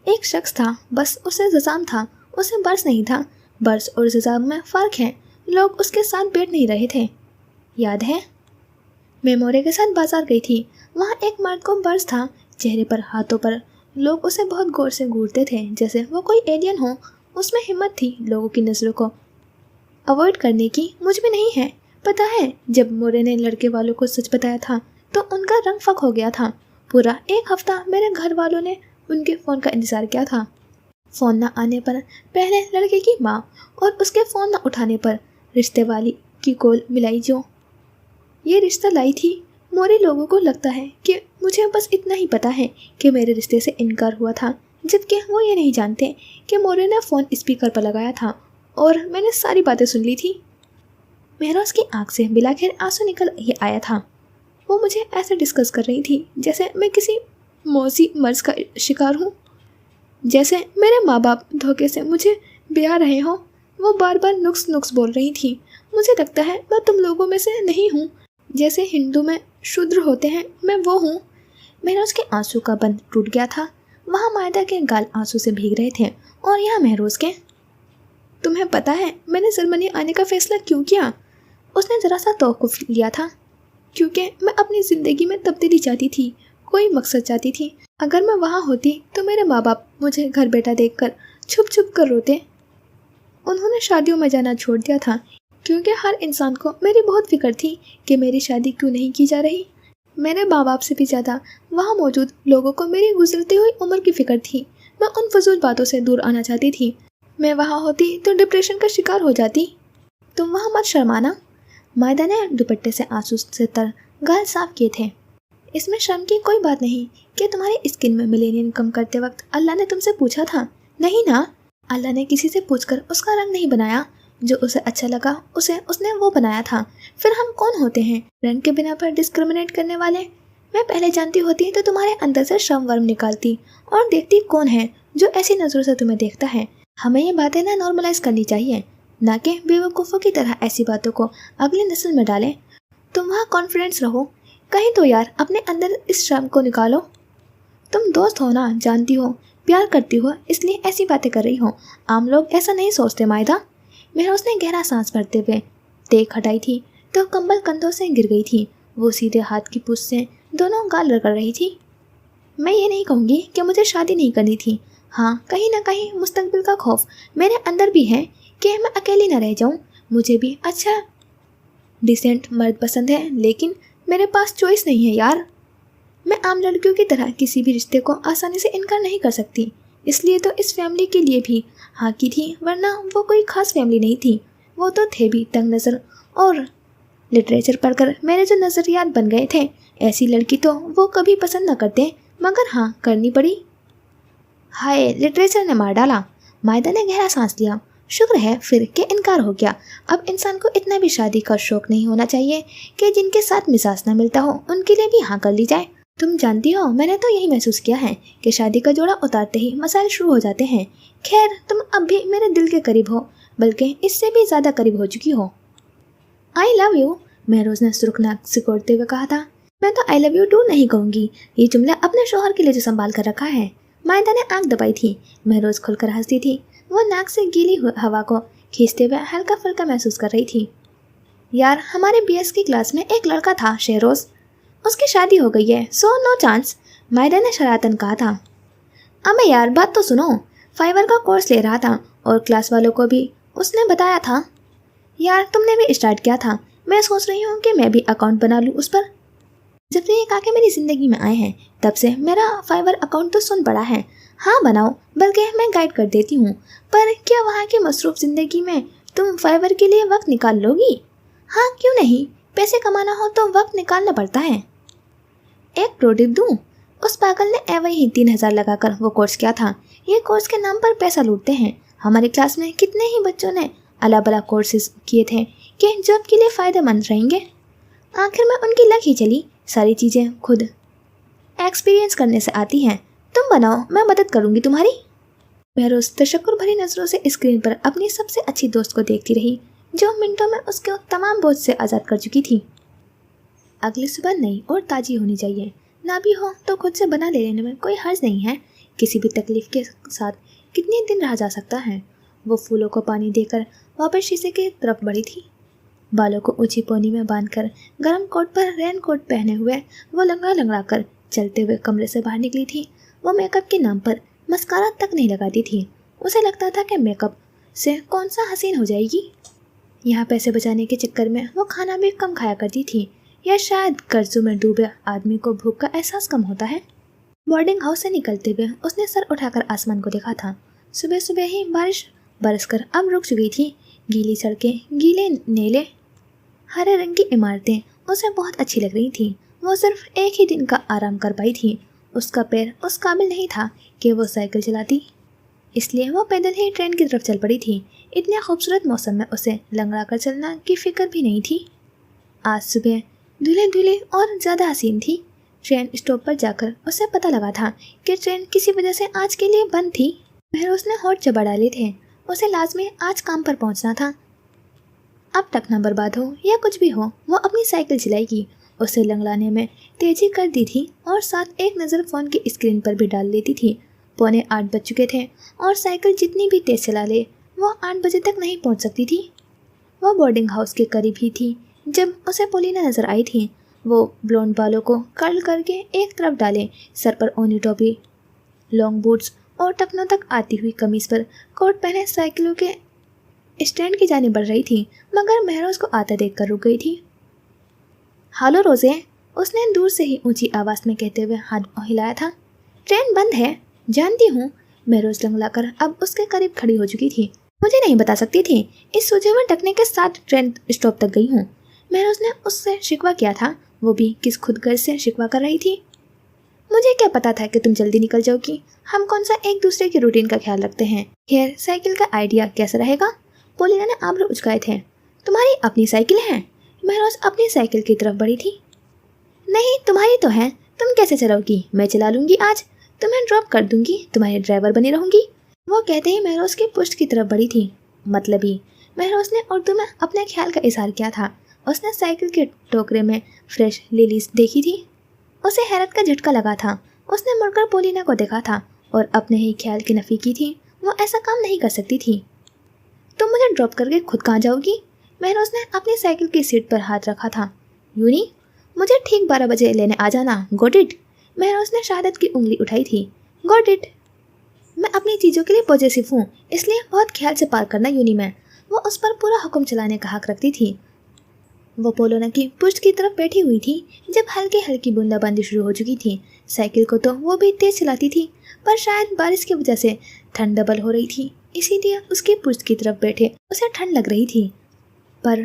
एक शख्स था, बस उसे ज़िज़ाम था, उसे बर्स नहीं था। बर्स और ज़िज़ाम में फ़र्क है। लोग उसके साथ बैठ नहीं रहे थे। याद है? मैं मोरे के साथ बाजार गई थी। वहाँ एक मर्द को बर्स था, चेहरे पर हाथों पर। लोग उसे बहुत गौर से घूरते थे जैसे वो कोई एलियन हो। उसमें हिम्मत थी लोगों की नज़रों को अवॉइड करने की। मुझ में नहीं है। पता है, जब मोरे ने लड़के वालों को सच बताया था तो उनका रंग फक हो गया था। पूरा एक हफ्ता मेरे घर वालों ने उनके फ़ोन का इंतज़ार किया था। फ़ोन ना आने पर पहले लड़के की माँ, और उसके फ़ोन ना उठाने पर रिश्ते वाली की कॉल मिलाई जो ये रिश्ता लाई थी। मोरे लोगों को लगता है कि मुझे बस इतना ही पता है कि मेरे रिश्ते से इनकार हुआ था, जबकि वो ये नहीं जानते कि मोरे ने फ़ोन स्पीकर पर लगाया था और मैंने सारी बातें सुन ली थी। महरोज की आंख से बिलाखिर आंसू निकल ही आया था। वो मुझे ऐसे डिस्कस कर रही थी जैसे मैं किसी मौसी मर्ज का शिकार हूँ, जैसे मेरे माँ बाप धोखे से मुझे ब्याह रहे हों। वो बार बार नुक्स नुक्स बोल रही थी। मुझे लगता है मैं तुम लोगों में से नहीं हूँ। जैसे हिंदू में शूद्र होते हैं, मैं वो हूँ। महरोज के आंसू का बंद टूट गया था। वहाँ मायदा के गाल आंसू से भीग रहे थे और यहाँ महरोज के। तुम्हें पता है मैंने जर्मनी आने का फैसला क्यों किया? उसने ज़रा सा तौक़ुफ़ लिया था। क्योंकि मैं अपनी ज़िंदगी में तब्दीली चाहती थी, कोई मकसद चाहती थी। अगर मैं वहाँ होती तो मेरे माँ बाप मुझे घर बैठा देखकर छुप छुप कर रोते। उन्होंने शादियों में जाना छोड़ दिया था क्योंकि हर इंसान को मेरी बहुत फिक्र थी कि मेरी शादी क्यों नहीं की जा रही। मेरे माँ बाप से भी ज़्यादा वहाँ मौजूद लोगों को मेरी गुजरती हुई उम्र की फ़िक्र थी। मैं उन फजूल बातों से दूर आना चाहती थी। मैं वहाँ होती तो डिप्रेशन का शिकार हो जाती। तुम वहाँ मत शर्माना। मायदा ने दुपट्टे से आंसू से तर गाल साफ किए थे। इसमें शर्म की कोई बात नहीं कि तुम्हारी स्किन में मिलेनियन कम करते वक्त अल्लाह ने तुमसे पूछा था, नहीं ना? अल्लाह ने किसी से पूछकर उसका रंग नहीं बनाया। जो उसे अच्छा लगा उसने वो बनाया था। फिर हम कौन होते हैं रंग के बिना पर डिस्क्रिमिनेट करने वाले? मैं पहले जानती होती तो तुम्हारे अंदर से श्रम वर्म निकालती और देखती कौन है जो ऐसी नज़रों से तुम्हें देखता है। हमें ये बातें ना नॉर्मलाइज करनी चाहिए, ना कि बेवकूफ़ों की तरह ऐसी बातों को अगली नस्ल में डालें। तुम वहाँ कॉन्फिडेंस रहो, कहीं तो यार अपने अंदर इस श्रम को निकालो। तुम दोस्त हो ना, जानती हो, प्यार करती हो, इसलिए ऐसी बातें कर रही हो। आम लोग ऐसा नहीं सोचते मायदा। महरोज ने गहरा सांस भरते हुए टेक हटाई थी तो कंबल कंधों से गिर गई थी। वो सीधे हाथ की पूंछ से दोनों गाल रगड़ रही थी। मैं ये नहीं कहूँगी कि मुझे शादी नहीं करनी थी। हाँ, कहीं ना कहीं मुस्तकबिल का खौफ मेरे अंदर भी है कि मैं अकेली ना रह जाऊँ। मुझे भी अच्छा डिसेंट मर्द पसंद है, लेकिन मेरे पास चॉइस नहीं है यार। मैं आम लड़कियों की तरह किसी भी रिश्ते को आसानी से इनकार नहीं कर सकती। اس لیے تو اس فیملی کے لیے بھی ہاں کی تھی، ورنہ وہ کوئی خاص فیملی نہیں تھی۔ وہ تو تھے بھی تنگ نظر، اور لٹریچر پڑھ کر میرے جو نظریات بن گئے تھے، ایسی لڑکی تو وہ کبھی پسند نہ کرتے، مگر ہاں کرنی پڑی۔ ہائے، لٹریچر نے مار ڈالا۔ مائدہ نے گہرا سانس لیا۔ شکر ہے پھر کہ انکار ہو گیا۔ اب انسان کو اتنا بھی شادی کا شوق نہیں ہونا چاہیے کہ جن کے ساتھ مزاج نہ ملتا ہو ان کے لیے بھی ہاں کر لی جائے۔ تم جانتی ہو، میں نے تو یہی محسوس کیا ہے کہ شادی کا جوڑا اتارتے ہی مسائل شروع ہو جاتے ہیں۔ خیر، تم اب بھی میرے دل کے قریب ہو، بلکہ اس سے بھی زیادہ قریب ہو چکی ہو۔ آئی لو یو، مہروز نے سرخ ناک سکوڑتے ہوئے کہا تھا۔ میں تو آئی لو یو ٹو نہیں کہوں گی، یہ جملہ اپنے شوہر کے لیے جو سنبھال کر رکھا ہے۔ مائدہ نے آنکھ دبائی تھی۔ مہروز کھل کر ہنستی تھی۔ وہ ناک سے گیلی ہوا کو کھینچتے ہوئے ہلکا پھلکا محسوس کر رہی تھی۔ یار، ہمارے بی ایس کی کلاس میں ایک لڑکا تھا شہروز، اس کی شادی ہو گئی ہے، سو نو چانس، مائدہ نے شرارتاً کہا تھا۔ ابے یار، بات تو سنو، فائبر کا کورس لے رہا تھا اور کلاس والوں کو بھی اس نے بتایا تھا۔ یار، تم نے بھی اسٹارٹ کیا تھا، میں سوچ رہی ہوں کہ میں بھی اکاؤنٹ بنا لوں اس پر۔ جب سے یہ کاکے میری زندگی میں آئے ہیں تب سے میرا فائبر اکاؤنٹ تو سن پڑا ہے۔ ہاں بناؤ، بلکہ میں گائیڈ کر دیتی ہوں، پر کیا وہاں کی مصروف زندگی میں تم فائبر کے لیے وقت نکال لو گی؟ ہاں کیوں نہیں، پیسے کمانا ہو تو وقت نکالنا پڑتا ہے۔ ایک پرو ٹپ دوں، اس پاگل نے ایویں ہی 3000 لگا کر وہ کورس کیا تھا۔ یہ کورس کے نام پر پیسہ لوٹتے ہیں۔ ہماری کلاس میں کتنے ہی بچوں نے اللہ بلا کورسز کیے تھے کہ جاب کے لیے فائدہ مند رہیں گے، آخر میں ان کی لگ ہی چلی۔ ساری چیزیں خود ایکسپیرینس کرنے سے آتی ہیں۔ تم بناؤ، میں مدد کروں گی تمہاری۔ مہروز تشکر بھری نظروں سے اسکرین پر اپنی سب سے اچھی دوست کو دیکھتی رہی، جو منٹوں میں اس کو تمام بوجھ سے آزاد کر چکی تھی۔ اگلی صبح نئی اور تازی ہونی چاہیے، نہ بھی ہو تو خود سے بنا لے لینے میں کوئی حرج نہیں ہے۔ کسی بھی تکلیف کے ساتھ کتنے دن رہا جا سکتا ہے۔ وہ پھولوں کو پانی دے کر واپس شیشے کی طرف بڑھی تھی۔ بالوں کو اونچی پونی میں باندھ کر، گرم کوٹ پر رین کوٹ پہنے ہوئے وہ لنگڑا لنگڑا کر چلتے ہوئے کمرے سے باہر نکلی تھی۔ وہ میک اپ کے نام پر مسکارا تک نہیں لگاتی تھی۔ اسے لگتا تھا کہ میک اپ سے کون سا حسین ہو جائے گی۔ یہاں پیسے بچانے کے چکر میں وہ کھانا بھی کم کھایا کرتی تھی، یا شاید قرضوں میں ڈوبے آدمی کو بھوک کا احساس کم ہوتا ہے۔ بورڈنگ ہاؤس سے نکلتے ہوئے اس نے سر اٹھا کر آسمان کو دیکھا تھا۔ صبح صبح ہی بارش برس کر اب رک چکی تھی۔ گیلی سڑکیں، گیلے نیلے، ہرے رنگ کی عمارتیں اسے بہت اچھی لگ رہی تھیں۔ وہ صرف ایک ہی دن کا آرام کر پائی تھی۔ اس کا پیر اس قابل نہیں تھا کہ وہ سائیکل چلاتی، اس لیے وہ پیدل ہی ٹرین کی طرف چل پڑی تھی۔ اتنے خوبصورت موسم میں اسے لنگڑا کر چلنا کی فکر بھی نہیں تھی۔ آج صبح دھلے دھلے اور زیادہ حسین تھی۔ ٹرین اسٹاپ پر جا کر اسے پتہ لگا تھا کہ ٹرین کسی وجہ سے آج کے لیے بند تھی۔ مہروز نے ہونٹ چبا ڈالے تھے، اسے لازمی آج کام پر پہنچنا تھا۔ اب تک نہ برباد ہو یا کچھ بھی ہو، وہ اپنی سائیکل چلائے گی۔ اسے لنگڑانے میں تیزی کر دی تھی اور ساتھ ایک نظر فون کی اسکرین پر بھی ڈال لیتی تھی۔ 7:45 بج چکے تھے اور سائیکل جتنی بھی تیز چلا لے وہ 8 بجے تک نہیں پہنچ سکتی تھی۔ وہ بورڈنگ ہاؤس کے قریب ہی تھی جب اسے پولینا نظر آئی تھی۔ وہ بلونڈ بالوں کو کرل کر کے ایک طرف ڈالے، سر پر اونی ٹوپی، لانگ بوٹس اور ٹکنوں تک آتی ہوئی قمیض پر کوٹ پہنے سائیکلوں کے اسٹینڈ کی جانب بڑھ رہی تھی، مگر مہروز کو آتا دیکھ کر رک گئی تھی۔ ہالو روزے، اس نے دور سے ہی اونچی آواز میں کہتے ہوئے ہاتھ ہلایا تھا۔ ٹرین بند ہے، جانتی ہوں۔ مہروز لنگڑا کر اب اس کے قریب کھڑی ہو چکی تھی۔ مجھے نہیں بتا سکتی تھی، اس سوجے ہوئے ٹکنے کے ساتھ ٹرین اسٹاپ تک گئی ہوں۔ مہروز نے اس سے شکوہ کیا تھا، وہ بھی کس خود غرض سے شکوہ کر رہی تھی۔ مجھے کیا پتا تھا کہ تم جلدی نکل جاؤ گی، ہم کون سا ایک دوسرے کی روٹین کا خیال رکھتے ہیں۔ خیر، سائیکل کا آئیڈیا کیسا رہے گا؟ پولینا نے آبرو اچکائے تھے۔ تمہاری اپنی سائیکل ہے؟ مہروز اپنی سائیکل کی طرف بڑھی تھی۔ نہیں، تمہاری تو ہے، تم کیسے چلاؤ گی؟ میں چلا لوں گی آج، تمہیں ڈراپ کر دوں گی، تمہاری ڈرائیور بنی رہوں گی۔ وہ کہتے ہی مہروز کی پشت کی طرف بڑھی تھی۔ مطلب ہی مہروز نے اردو میں اپنے خیال کا اظہار کیا تھا۔ اس نے سائیکل کے ٹوکرے میں فریش لیلیز دیکھی تھی۔ اسے حیرت کا جھٹکا لگا تھا۔ اس نے مڑ کر پولینا کو دیکھا تھا اور اپنے ہی خیال کی نفی کی تھی۔ وہ ایسا کام نہیں کر سکتی تھی۔ تم مجھے ڈراپ کر کے خود کہاں جاؤ گی؟ مہروز نے اپنی سائیکل کی سیٹ پر ہاتھ رکھا تھا۔ یونی، مجھے ٹھیک 12 بجے لینے آ جانا، گوٹ اٹ؟ مہروز نے شہادت کی انگلی اٹھائی تھی۔ گوٹ اٹ؟ میں اپنی چیزوں کے لیے پوزیسو ہوں، اس لیے بہت خیال سے پار کرنا یونی میں۔ وہ اس پر پورا حکم چلانے کا حق رکھتی تھی۔ وہ پولونا کی پشت کی طرف بیٹھی ہوئی تھی جب ہلکی ہلکی بوندا باندی شروع ہو چکی تھی۔ साइकिल को तो वो भी तेज चलाती थी, पर शायद बारिश की वजह से ठंड डबल हो रही थी, इसीलिए उसकी पुश्त की तरफ बैठे उसे ठंड लग रही थी, पर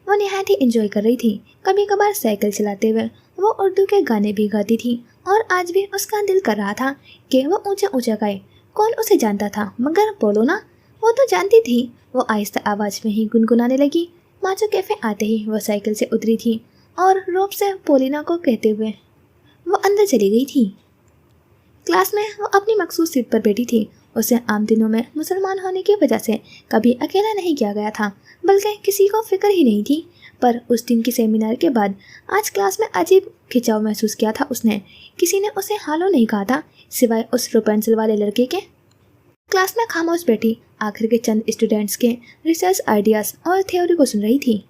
वो निहायत ही एंजॉय कर रही थी। कभी कभार साइकिल चलाते हुए वो उर्दू के गाने भी गाती थी और आज भी उसका दिल कर रहा था कि वो ऊंचा ऊंचा गाए। कौन उसे जानता था, मगर पोलोना वो तो जानती थी। वो आहिस्ता आवाज़ में ही गुनगुनाने लगी। माचो कैफे आते ही वो साइकिल से उतरी थी और रोब से पोलिना को कहते हुए वो अंदर चली गई थी। क्लास में वो अपनी मखसूस सीट पर बैठी थी। उसे आम दिनों में मुसलमान होने की वजह से कभी अकेला नहीं किया गया था, बल्कि किसी को फिक्र ही नहीं थी। पर उस दिन की सेमिनार के बाद आज क्लास में अजीब खिंचाव महसूस किया था उसने। किसी ने उसे हालो नहीं कहा था, सिवाय उस रोपेंसिल वाले लड़के के। क्लास में खामोश बैठी आखिर के चंद स्टूडेंट्स के रिसर्च आइडियाज़ और थ्योरी को सुन रही थी।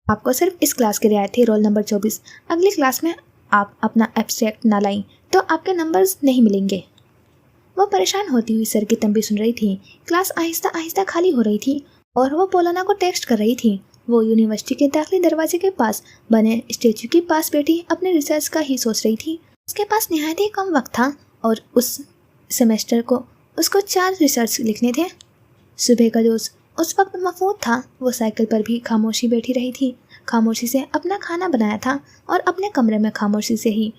आपको सिर्फ इस क्लास की रियायत थी, रोल नंबर 24। अगली क्लास में आप अपना एब्स्ट्रैक्ट ना लाएं तो आपके नंबर्स नहीं मिलेंगे। वो परेशान होती हुई सर की तंबी सुन रही थी। क्लास आहिस्ता आहिस्ता खाली हो रही थी और वो पोलोना को टेक्स्ट कर रही थी। वो यूनिवर्सिटी के दाखिली दरवाजे के पास बने स्टेचू के पास बैठी अपने रिसर्च का ही सोच रही थी। उसके पास निहायत ही कम वक्त था और उस सेमेस्टर को उसको 4 रिसर्च लिखने थे। सुबह का जोश उस वक्त मफूद था। वो साइकिल पर भी खामोशी बैठी रही थी, खामोशी से अपना खाना बनाया था और अपने कमरे में खामोशी से ही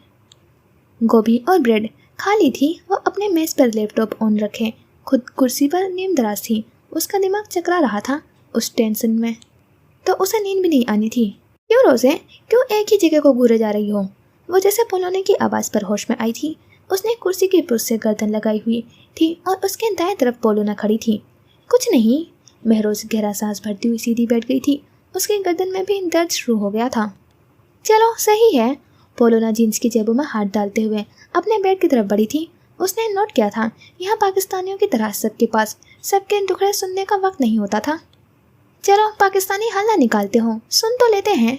गोभी और ब्रेड खा ली थी। वो अपने मेज़ पर लैपटॉप ऑन रखे खुद कुर्सी पर नीम दराज थी। उसका दिमाग चकरा रहा था उस टेंशन में, तो उसे नींद भी नहीं आनी थी। क्यों रोज़े, क्यों एक ही जगह को घूरे जा रही हो? वो जैसे पोलोने की आवाज़ पर होश में आई थी। उसने कुर्सी की पुश से गर्दन लगाई हुई थी और उसके दाएं तरफ पोलोना खड़ी थी। कुछ नहीं। महरोज गहरा सांस भरती हुई सीधी बैठ गई थी। उसकी गर्दन में भी दर्द शुरू हो गया था। चलो सही है। पोलोना जीन्स की जेबों में हाथ डालते हुए अपने बेड की तरफ बढ़ी थी। उसने नोट किया था यहाँ पाकिस्तानियों की तरह सबके पास सबके दुखड़े सुनने का वक्त नहीं होता था। चलो पाकिस्तानी हल्ला निकालते हो, सुन तो लेते हैं।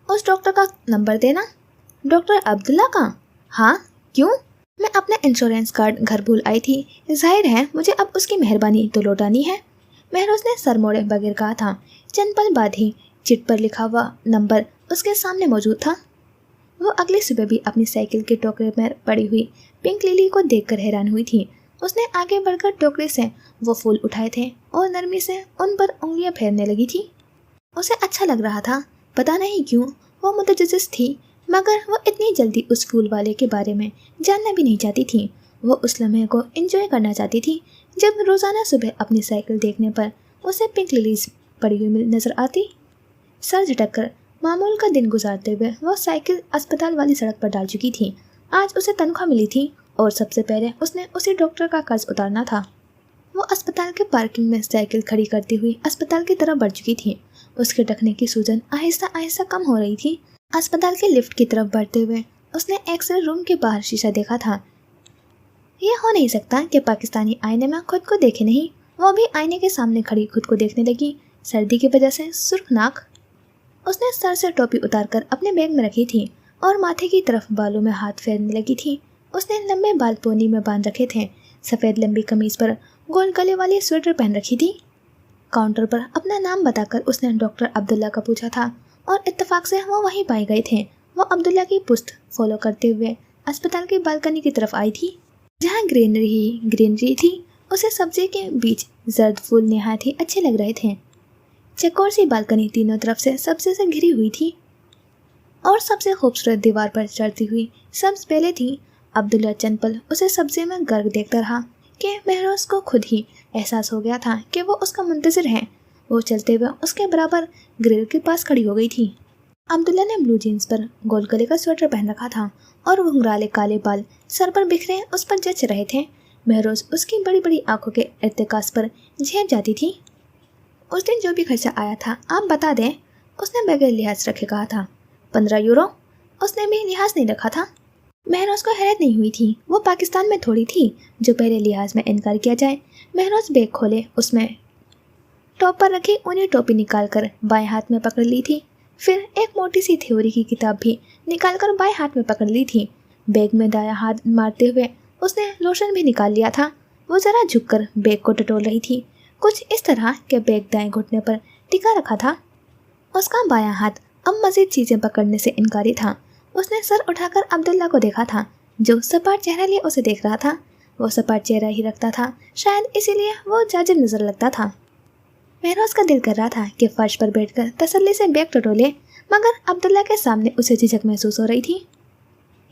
उस डॉक्टर का नंबर देना। डॉक्टर अब्दुल्ला का? हाँ, क्यों? मैं अपना इंश्योरेंस कार्ड घर भूल आई थी। जाहिर है मुझे अब उसकी मेहरबानी तो लौटानी है। महरोज ने सर मोड़े बगैर कहा था। चंद पल बाद ही चिट पर लिखा हुआ नंबर उसके सामने मौजूद था। वो अगली सुबह भी अपनी साइकिल के टोकरे में पड़ी हुई पिंक लिली को देखकर हैरान हुई थी। उसने आगे बढ़कर टोकरे से वो फूल उठाए थे और नरमी से उन पर उंगलियां फेरने लगी थी। उसे अच्छा लग रहा था, पता नहीं क्यों। वो मुतजस्सिस थी, मगर वो इतनी जल्दी उस फूल वाले के बारे में जानना भी नहीं चाहती थी। वो उस लम्हे को एंजॉय करना चाहती थी जब रोज़ाना सुबह अपनी साइकिल देखने पर उसे पिंक लिलीज पड़ी हुई नजर आती। सर झटक कर मामूल का दिन गुजारते हुए वो साइकिल अस्पताल वाली सड़क पर डाल चुकी थी। आज उसे तनख्वाह मिली थी और सबसे पहले उसने उसी डॉक्टर का कर्ज उतारना था। वो अस्पताल के पार्किंग में साइकिल खड़ी करती हुई अस्पताल की तरफ बढ़ चुकी थी। उसके टखने की सूजन आहिस्ता आहिस्ता कम हो रही थी। अस्पताल के लिफ्ट की तरफ बढ़ते हुए उसने एक्सरे रूम के बाहर शीशा देखा था। यह हो नहीं सकता कि पाकिस्तानी आईने में खुद को देखे नहीं। वो भी आईने के सामने खड़ी खुद को देखने लगी। सर्दी की वजह से सुर्ख नाक। उसने सर से टोपी उतारकर अपने बैग में रखी थी और माथे की तरफ बालों में हाथ फेरने लगी थी। उसने लंबे बाल पोनी में बांध रखे थे। सफ़ेद लंबी कमीज पर गोल गले वाली स्वेटर पहन रखी थी। काउंटर पर अपना नाम बताकर उसने डॉक्टर अब्दुल्ला का पूछा था और इत्तेफाक से वो वहीं पाए गए थे। वो अब्दुल्ला की पुश्त फॉलो करते हुए अस्पताल की बालकनी की तरफ आई थी, जहाँ ग्रीनरी थी। उसे सब्जी के बीच जर्द फूल निहायत ही अच्छे लग रहे थे। चकोर सी बालकनी तीनों तरफ से सब्ज़े से घिरी हुई थी और सबसे खूबसूरत दीवार पर चढ़ती हुई सब्ज बेलें थी। अब्दुल्ला चंद पल उसे सब्ज़े में गर्क देखता रहा कि महरोज को खुद ही एहसास हो गया था कि वो उसका मुंतज़िर है। वो चलते हुए उसके बराबर ग्रिल के पास खड़ी हो गई थी। अब्दुल्ला ने ब्लू जीन्स पर गोल गले का स्वेटर पहन रखा था और घुंघराले काले बाल सर पर बिखरे उस पर जच रहे थे। महरोज उसकी बड़ी बड़ी आंखों के इर्तिकास पर झेप जाती थी। उस दिन जो भी खर्चा आया था आप बता दें, उसने बगैर लिहाज रखे कहा था। 15 यूरो। उसने भी लिहाज नहीं रखा था। महरोज को हैरत नहीं हुई थी। वो पाकिस्तान में थोड़ी थी जो पहले लिहाज में इनकार किया जाए। महरोज बैग खोले, उसमें टॉप पर रखी ऊनी टोपी निकालकर बाएं हाथ में पकड़ ली थी। फिर एक मोटी सी थ्योरी की किताब भी निकालकर बाएं हाथ में पकड़ ली थी। बैग में दायां हाथ मारते हुए उसने लोशन भी निकाल लिया था। वो जरा झुककर बैग को टटोल रही थी, कुछ इस तरह के बैग दाएं घुटने पर टिका रखा था। उसका बायां हाथ अब मज़ीद चीज़ें पकड़ने से इनकारी था। उसने सर उठाकर अब्दुल्ला को देखा था, जो सपाट चेहरा लिए उसे देख रहा था। वो सपाट चेहरा ही रखता था, शायद इसीलिए वो जाजिम नजर लगता था। महरोज का दिल कर रहा था कि फर्श पर बैठकर तसल्ली से बैग टटोले, मगर अब्दुल्ला के सामने उसे झिझक महसूस हो रही थी।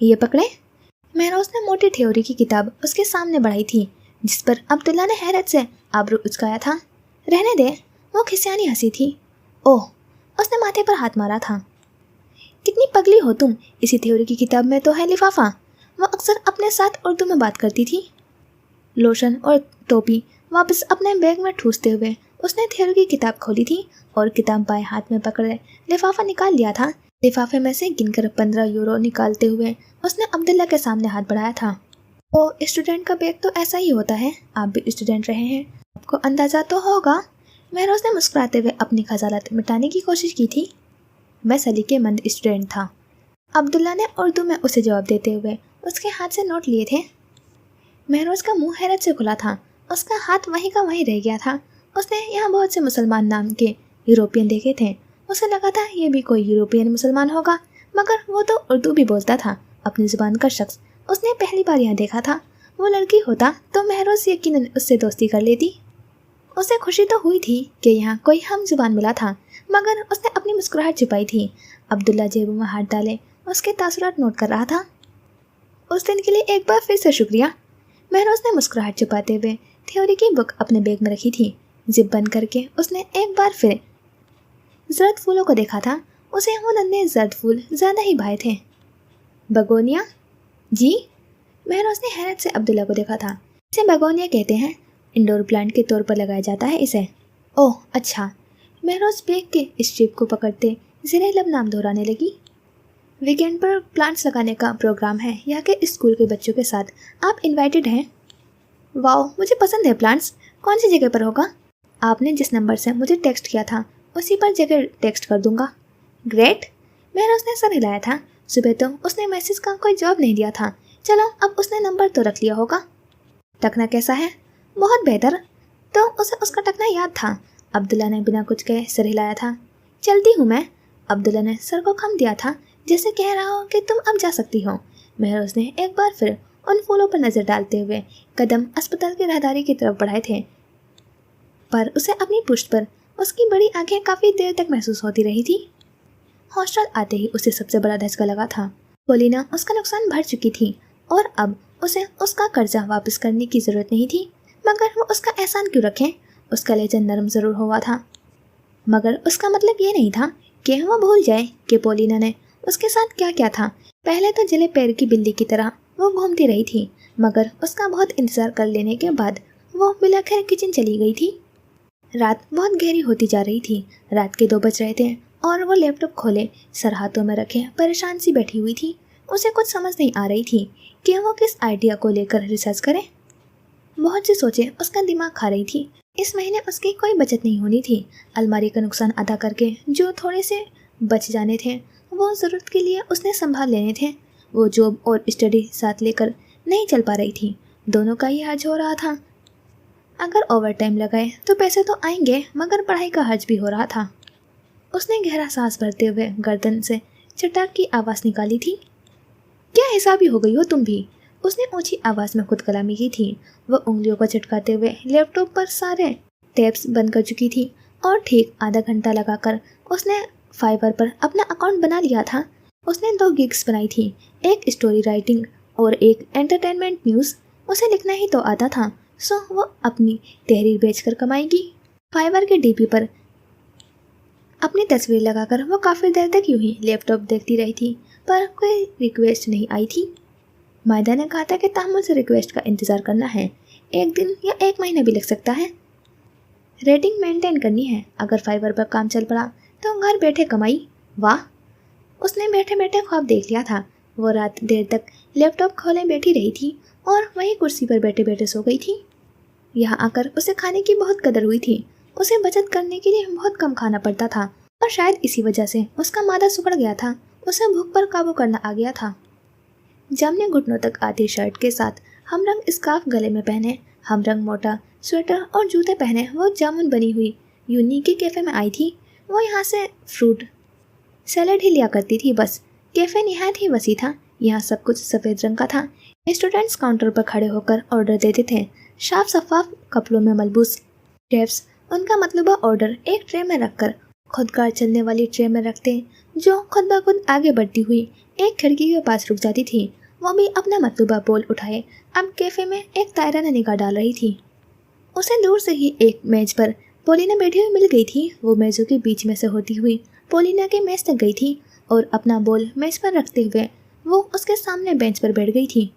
ये पकड़े। महरोज ने मोटी थ्योरी की किताब उसके सामने बढ़ाई थी, जिस पर अब्दुल्ला ने हैरत से आबरू उचकाया था। रहने दे, वो खिसियानी हंसी थी। ओह, उसने माथे पर हाथ मारा था। कितनी पगली हो तुम, इसी थ्योरी की किताब में तो है लिफाफा। वो अक्सर अपने साथ उर्दू में बात करती थी। लोशन और टोपी वापस अपने बैग में ठूसते हुए उसने थ्योरी की किताब खोली थी और किताब बाएं हाथ में पकड़े लिफाफा निकाल लिया था। लिफाफे में से गिनकर 15 यूरो निकालते हुए उसने अब्दुल्ला के सामने हाथ बढ़ाया था। ओ, स्टूडेंट का बैग तो ऐसा ही होता है, आप भी स्टूडेंट रहे हैं, आपको अंदाजा तो होगा। महरोज ने मुस्कुराते हुए अपनी खजालत मिटाने की कोशिश की थी। मैं सलीकेमंद स्टूडेंट था। अब्दुल्ला ने उर्दू में उसे जवाब देते हुए उसके हाथ से नोट लिए थे। महरोज का मुंह हैरत से खुला था, उसका हाथ वहीं का वहीं रह गया था। उसने यहाँ बहुत से मुसलमान नाम के यूरोपियन देखे थे। उसे लगा था ये भी कोई यूरोपियन मुसलमान होगा, मगर वो तो उर्दू भी बोलता था, अपनी जुबान का शख्स। उसने पहली बार यहाँ देखा था। वो लड़की होता तो महरोज यकीनन उससे दोस्ती कर लेती। उसे खुशी तो हुई थी कि यहाँ कोई हम जुबान मिला था, मगर उसने अपनी मुस्कुराहट छिपाई थी। अब्दुल्ला जेब में हाथ डाले उसके तासुरात नोट कर रहा था। उस दिन के लिए एक बार फिर से शुक्रिया। महरोज ने मुस्कुराहट छिपाते हुए थ्योरी की बुक अपने बैग में रखी थी। जिप बंद करके उसने एक बार फिर जर्द फूलों को देखा था। उसे वो नन्हे जर्द फूल ज़्यादा ही भाए थे। बगोनिया? जी। महरोज ने हैरत से अब्दुल्ला को देखा था। इसे बगोनिया कहते हैं, इंडोर प्लांट के तौर पर लगाया जाता है इसे। ओह अच्छा। महरोज बैग के स्ट्रिप को पकड़ते ज़रे लब नाम दोहराने लगी। वीकेंड पर प्लांट्स लगाने का प्रोग्राम है यहाँ के स्कूल के बच्चों के साथ, आप इनवाइटेड हैं। वाओ, मुझे पसंद है प्लांट्स। कौन सी जगह पर होगा? आपने जिस नंबर से मुझे टेक्स्ट किया था उसी पर जगह टेक्स्ट कर दूंगा। ग्रेट। महरोज ने सर हिलाया था। सुबह तो उसने मैसेज का कोई जवाब नहीं दिया था। चलो, अब उसने नंबर तो रख लिया होगा। टकना कैसा है? बहुत बेहतर। तो उसे उसका टकना याद था। अब्दुल्ला ने बिना कुछ कहे सर हिलाया था। चलती हूँ मैं। अब्दुल्ला ने सर को खम दिया था, जैसे कह रहा हो कि तुम अब जा सकती हो। महरोज ने एक बार फिर उन फूलों पर नजर डालते हुए कदम अस्पताल की राहदारी की तरफ बढ़ाए थे, पर उसे अपनी पुश्त पर उसकी बड़ी आंखें काफ़ी देर तक महसूस होती रही थी। हॉस्टल आते ही उसे सबसे बड़ा धचका लगा था। पोलिना उसका नुकसान भर चुकी थी और अब उसे उसका कर्जा वापस करने की ज़रूरत नहीं थी, मगर वो उसका एहसान क्यों रखें? उसका लहजा नरम ज़रूर हुआ था, मगर उसका मतलब ये नहीं था कि वो भूल जाए कि पोलिना ने उसके साथ क्या क्या था। पहले तो जले पैर की बिल्ली की तरह वो घूमती रही थी, मगर उसका बहुत इंतज़ार कर लेने के बाद वो बिलाखिर किचन चली गई थी। रात बहुत गहरी होती जा रही थी। रात के 2 बज रहे थे और वो लैपटॉप खोले सर हाथों में रखे परेशान सी बैठी हुई थी। उसे कुछ समझ नहीं आ रही थी कि वो किस आइडिया को लेकर रिसर्च करे। बहुत सी सोचें उसका दिमाग खा रही थी। इस महीने उसकी कोई बचत नहीं होनी थी। अलमारी का नुकसान अदा करके जो थोड़े से बच जाने थे वो ज़रूरत के लिए उसने संभाल लेने थे। वो जॉब और स्टडी साथ लेकर नहीं चल पा रही थी। दोनों का ही हर्ज हो रहा था। अगर ओवर टाइम लगाए तो पैसे तो आएंगे, मगर पढ़ाई का हर्ज भी हो रहा था। उसने गहरा सांस भरते हुए गर्दन से चटाक की आवाज़ निकाली थी। क्या हिसाबी हो गई हो तुम भी? उसने ऊंची आवाज़ में खुद कलामी की थी। वह उंगलियों को चटकाते हुए लैपटॉप पर सारे टैब्स बंद कर चुकी थी और ठीक आधा घंटा लगाकर उसने फाइवर पर अपना अकाउंट बना लिया था। उसने 2 गिग्स बनाई थी, एक स्टोरी राइटिंग और एक एंटरटेनमेंट न्यूज़। उसे लिखना ही तो आता था, सो वो अपनी तहरीर बेचकर कमाएगी। फाइवर के डीपी पर अपनी तस्वीर लगाकर वो काफ़ी देर तक यूं ही लैपटॉप देखती रही थी, पर कोई रिक्वेस्ट नहीं आई थी। मायदा ने कहा था कि तहम्मुल से रिक्वेस्ट का इंतज़ार करना है, 1 दिन या 1 महीना भी लग सकता है। रेटिंग मेंटेन करनी है। अगर फाइवर पर काम चल पड़ा तो घर बैठे कमाई। वाह, उसने बैठे बैठे ख्वाब देख लिया था। वो रात देर तक लैपटॉप खोले बैठी रही थी और वहीं कुर्सी पर बैठे बैठे सो गई थी। यहाँ आकर उसे खाने की बहुत कदर हुई थी। उसे बचत करने के लिए बहुत कम खाना पड़ता था और शायद इसी वजह से उसका मादा सुकड़ गया था। उसे भूख पर काबू करना आ गया था। जामने घुटनों तक आती शर्ट के साथ हमरंग स्कार्फ गले में पहने, हमरंग मोटा स्वेटर और जूते पहने वो जामुन बनी हुई यूनी के कैफ़े में आई थी। वो यहाँ से फ्रूट सैलेड ही लिया करती थी बस। कैफे निहायत ही वसी था। यहाँ सब कुछ सफ़ेद रंग का था। स्टूडेंट्स काउंटर पर खड़े होकर ऑर्डर देते थे, साफ शफाफ कपड़ों में मलबूस। शेफ्स उनका मतलूबा ऑर्डर एक ट्रे में रखकर खुद कार चलने वाली ट्रे में रखते, जो खुद ब खुद आगे बढ़ती हुई एक खिड़की के पास रुक जाती थी। वो भी अपना मतलूबा बोल उठाए अब कैफे में एक तायरा ने निगाह डाल रही थी। उसे दूर से ही एक मेज पर पोलिना बैठी हुई मिल गई थी। वो मेज़ों के बीच में से होती हुई पोलिना के मेज तक गई थी और अपना बोल मेज पर रखते हुए वो उसके सामने बेंच पर बैठ गई थी।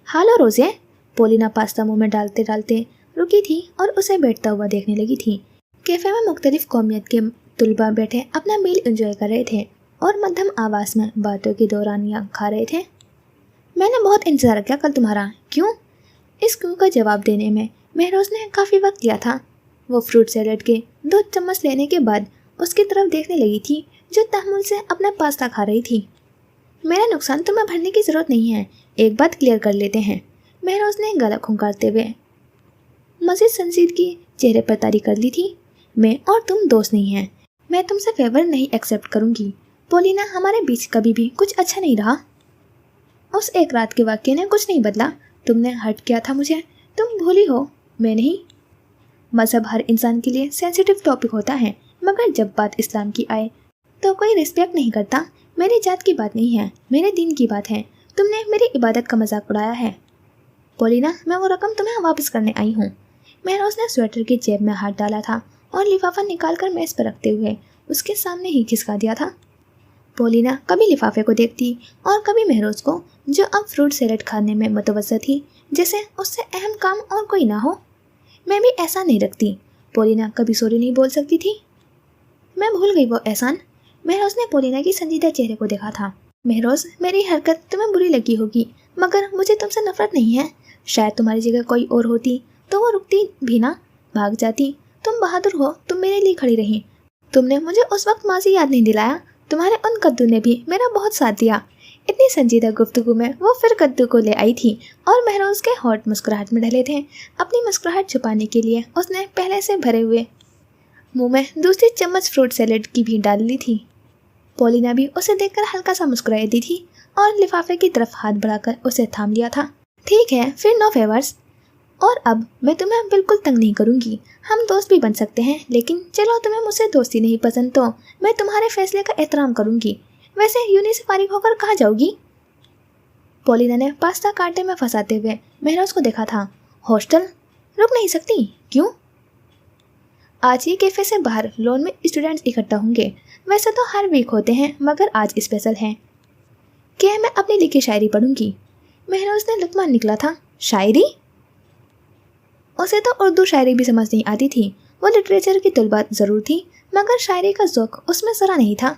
हालो रोज़े, पोलिना पास्ता मुंह में डालते डालते रुकी थी और उसे बैठता हुआ देखने लगी थी। कैफे में मुख्तलिफ कौमियत के तुलबा बैठे अपना मील एंजॉय कर रहे थे और मध्यम आवाज़ में बातों की दौरानियाँ खा रहे थे। मैंने बहुत इंतज़ार किया कल तुम्हारा। क्यों? इस क्यों का जवाब देने में महरोज़ ने काफ़ी वक्त लिया था। वो फ्रूट सैलेड के 2 चम्मच लेने के बाद उसकी तरफ देखने लगी थी, जो तहम्मुल से अपना पास्ता खा रही थी। मेरा नुकसान तुम्हें भरने की ज़रूरत नहीं है, एक बात क्लियर कर लेते हैं, महरोज़ ने गला खुंकारते हुए मज़ीद संजीदगी चेहरे पर तारी कर ली थी। मैं और तुम दोस्त नहीं हैं। मैं तुमसे फेवर नहीं एक्सेप्ट करूँगी। पोलिना, हमारे बीच कभी भी कुछ अच्छा नहीं रहा। उस एक रात के वाक़ये ने कुछ नहीं बदला। तुमने हर्ट किया था मुझे, तुम भूली हो, मैं नहीं। मज़हब हर इंसान के लिए सेंसिटिव टॉपिक होता है, मगर जब बात इस्लाम की आए तो कोई रिस्पेक्ट नहीं करता। मेरी जात की बात नहीं है, मेरे दीन की बात है। तुमने मेरी इबादत का मजाक उड़ाया है। पोलिना, मैं वो रकम तुम्हें वापस करने आई हूँ। महरोज़ ने स्वेटर की जेब में हाथ डाला था और लिफाफा निकालकर मेज़ पर रखते हुए उसके सामने ही खिसका दिया था। पोलिना कभी लिफाफे को देखती और कभी महरोज़ को, जो अब फ्रूट सैलेड खाने में मुतवज्जा थी, जैसे उससे अहम काम और कोई ना हो। मैं भी ऐसा नहीं रखती। पोलिना कभी सॉरी नहीं बोल सकती थी। मैं भूल गई वो एहसान। महरोज़ ने पोलिना की संजीदा चेहरे को देखा था। महरोज़, मेरी हरकत तुम्हें बुरी लगी होगी, मगर मुझे तुमसे नफरत नहीं है। शायद तुम्हारी जगह कोई और होती तो वो रुकती भी ना, भाग जाती। तुम बहादुर हो, तुम मेरे लिए खड़ी रही। तुमने मुझे उस वक्त माजी याद नहीं दिलाया। तुम्हारे उन कद्दू ने भी मेरा बहुत साथ दिया। इतनी संजीदा गुफ्तगू में वो फिर कद्दू को ले आई थी और महरोज़ के होंठ मुस्कुराहट में ढले थे। अपनी मुस्कुराहट छुपाने के लिए उसने पहले से भरे हुए मुंह में दूसरी चम्मच फ्रूट सैलेड की भी डाल ली थी। पोलिना भी उसे देखकर हल्का सा मुस्कुराई दी थी और लिफाफे की तरफ हाथ बढ़ाकर उसे थाम लिया था। ठीक है, फिर नो फेवर्स। और अब मैं तुम्हें बिल्कुल तंग नहीं करूँगी। हम दोस्त भी बन सकते हैं, लेकिन चलो तुम्हें मुझसे दोस्ती नहीं पसंद तो मैं तुम्हारे फैसले का एहतराम करूँगी। वैसे यूनी से फारिग होकर कहाँ जाओगी? पोलिना ने पास्ता कांटे में फंसाते हुए महरोज़ को देखा था। हॉस्टल? रुक नहीं सकती? क्यों? आज ही कैफे से बाहर लॉन में स्टूडेंट्स इकट्ठा होंगे। वैसे तो हर वीक होते हैं, मगर आज स्पेशल है। क्या मैं अपनी लिखी शायरी पढ़ूंगी? महरोज़ ने लुत्फ़ निकला था। शायरी? उसे तो उर्दू शायरी भी समझ नहीं आती थी। वो लिटरेचर की तुलबा ज़रूर थी, मगर शायरी का ज़ौक़ उसमें ज़रा नहीं था।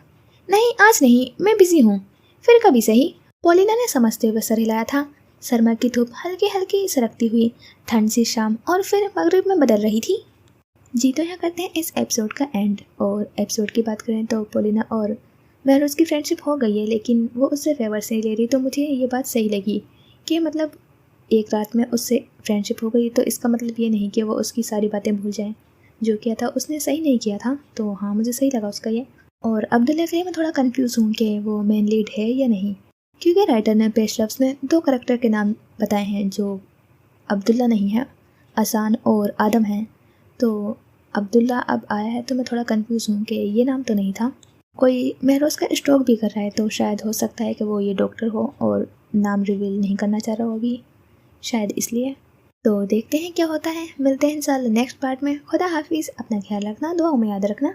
नहीं, आज नहीं, मैं बिज़ी हूँ, फिर कभी सही। पोलिना ने समझते हुए सर हिलाया था। सरमा की धूप हल्की हल्की सरकती हुई ठंड सी शाम और फिर मगरिब में बदल रही थी। जी, तो यहाँ करते हैं इस एपिसोड का एंड। और एपिसोड की बात करें तो पोलिना और महरोज़ की फ्रेंडशिप हो गई है, लेकिन वो उससे फेवर से ले रही। तो मुझे ये बात सही लगी कि मतलब एक रात में उससे फ्रेंडशिप हो गई, तो इसका मतलब ये नहीं कि वो उसकी सारी बातें भूल जाए। जो किया था उसने सही नहीं किया था। तो हाँ, मुझे सही लगा उसका ये। और अब्दुल्ला के लिए मैं थोड़ा कंफ्यूज हूँ कि वो मेन लीड है या नहीं, क्योंकि राइटर ने पेश लफ्ज़ में 2 करैक्टर के नाम बताए हैं जो अब्दुल्ला नहीं है, असान और आदम हैं। तो अब्दुल्ला अब आया है तो मैं थोड़ा कंफ्यूज हूँ कि ये नाम तो नहीं था। कोई महरोज़ का स्टॉक भी कर रहा है, तो शायद हो सकता है कि वो ये डॉक्टर हो और नाम रिवील नहीं करना चाह रहा हो अभी, शायद इसलिए। तो देखते हैं क्या होता है। मिलते हैं इंशाल्लाह नेक्स्ट पार्ट में। खुदा हाफिज़, अपना ख्याल रखना, दुआओं में याद रखना।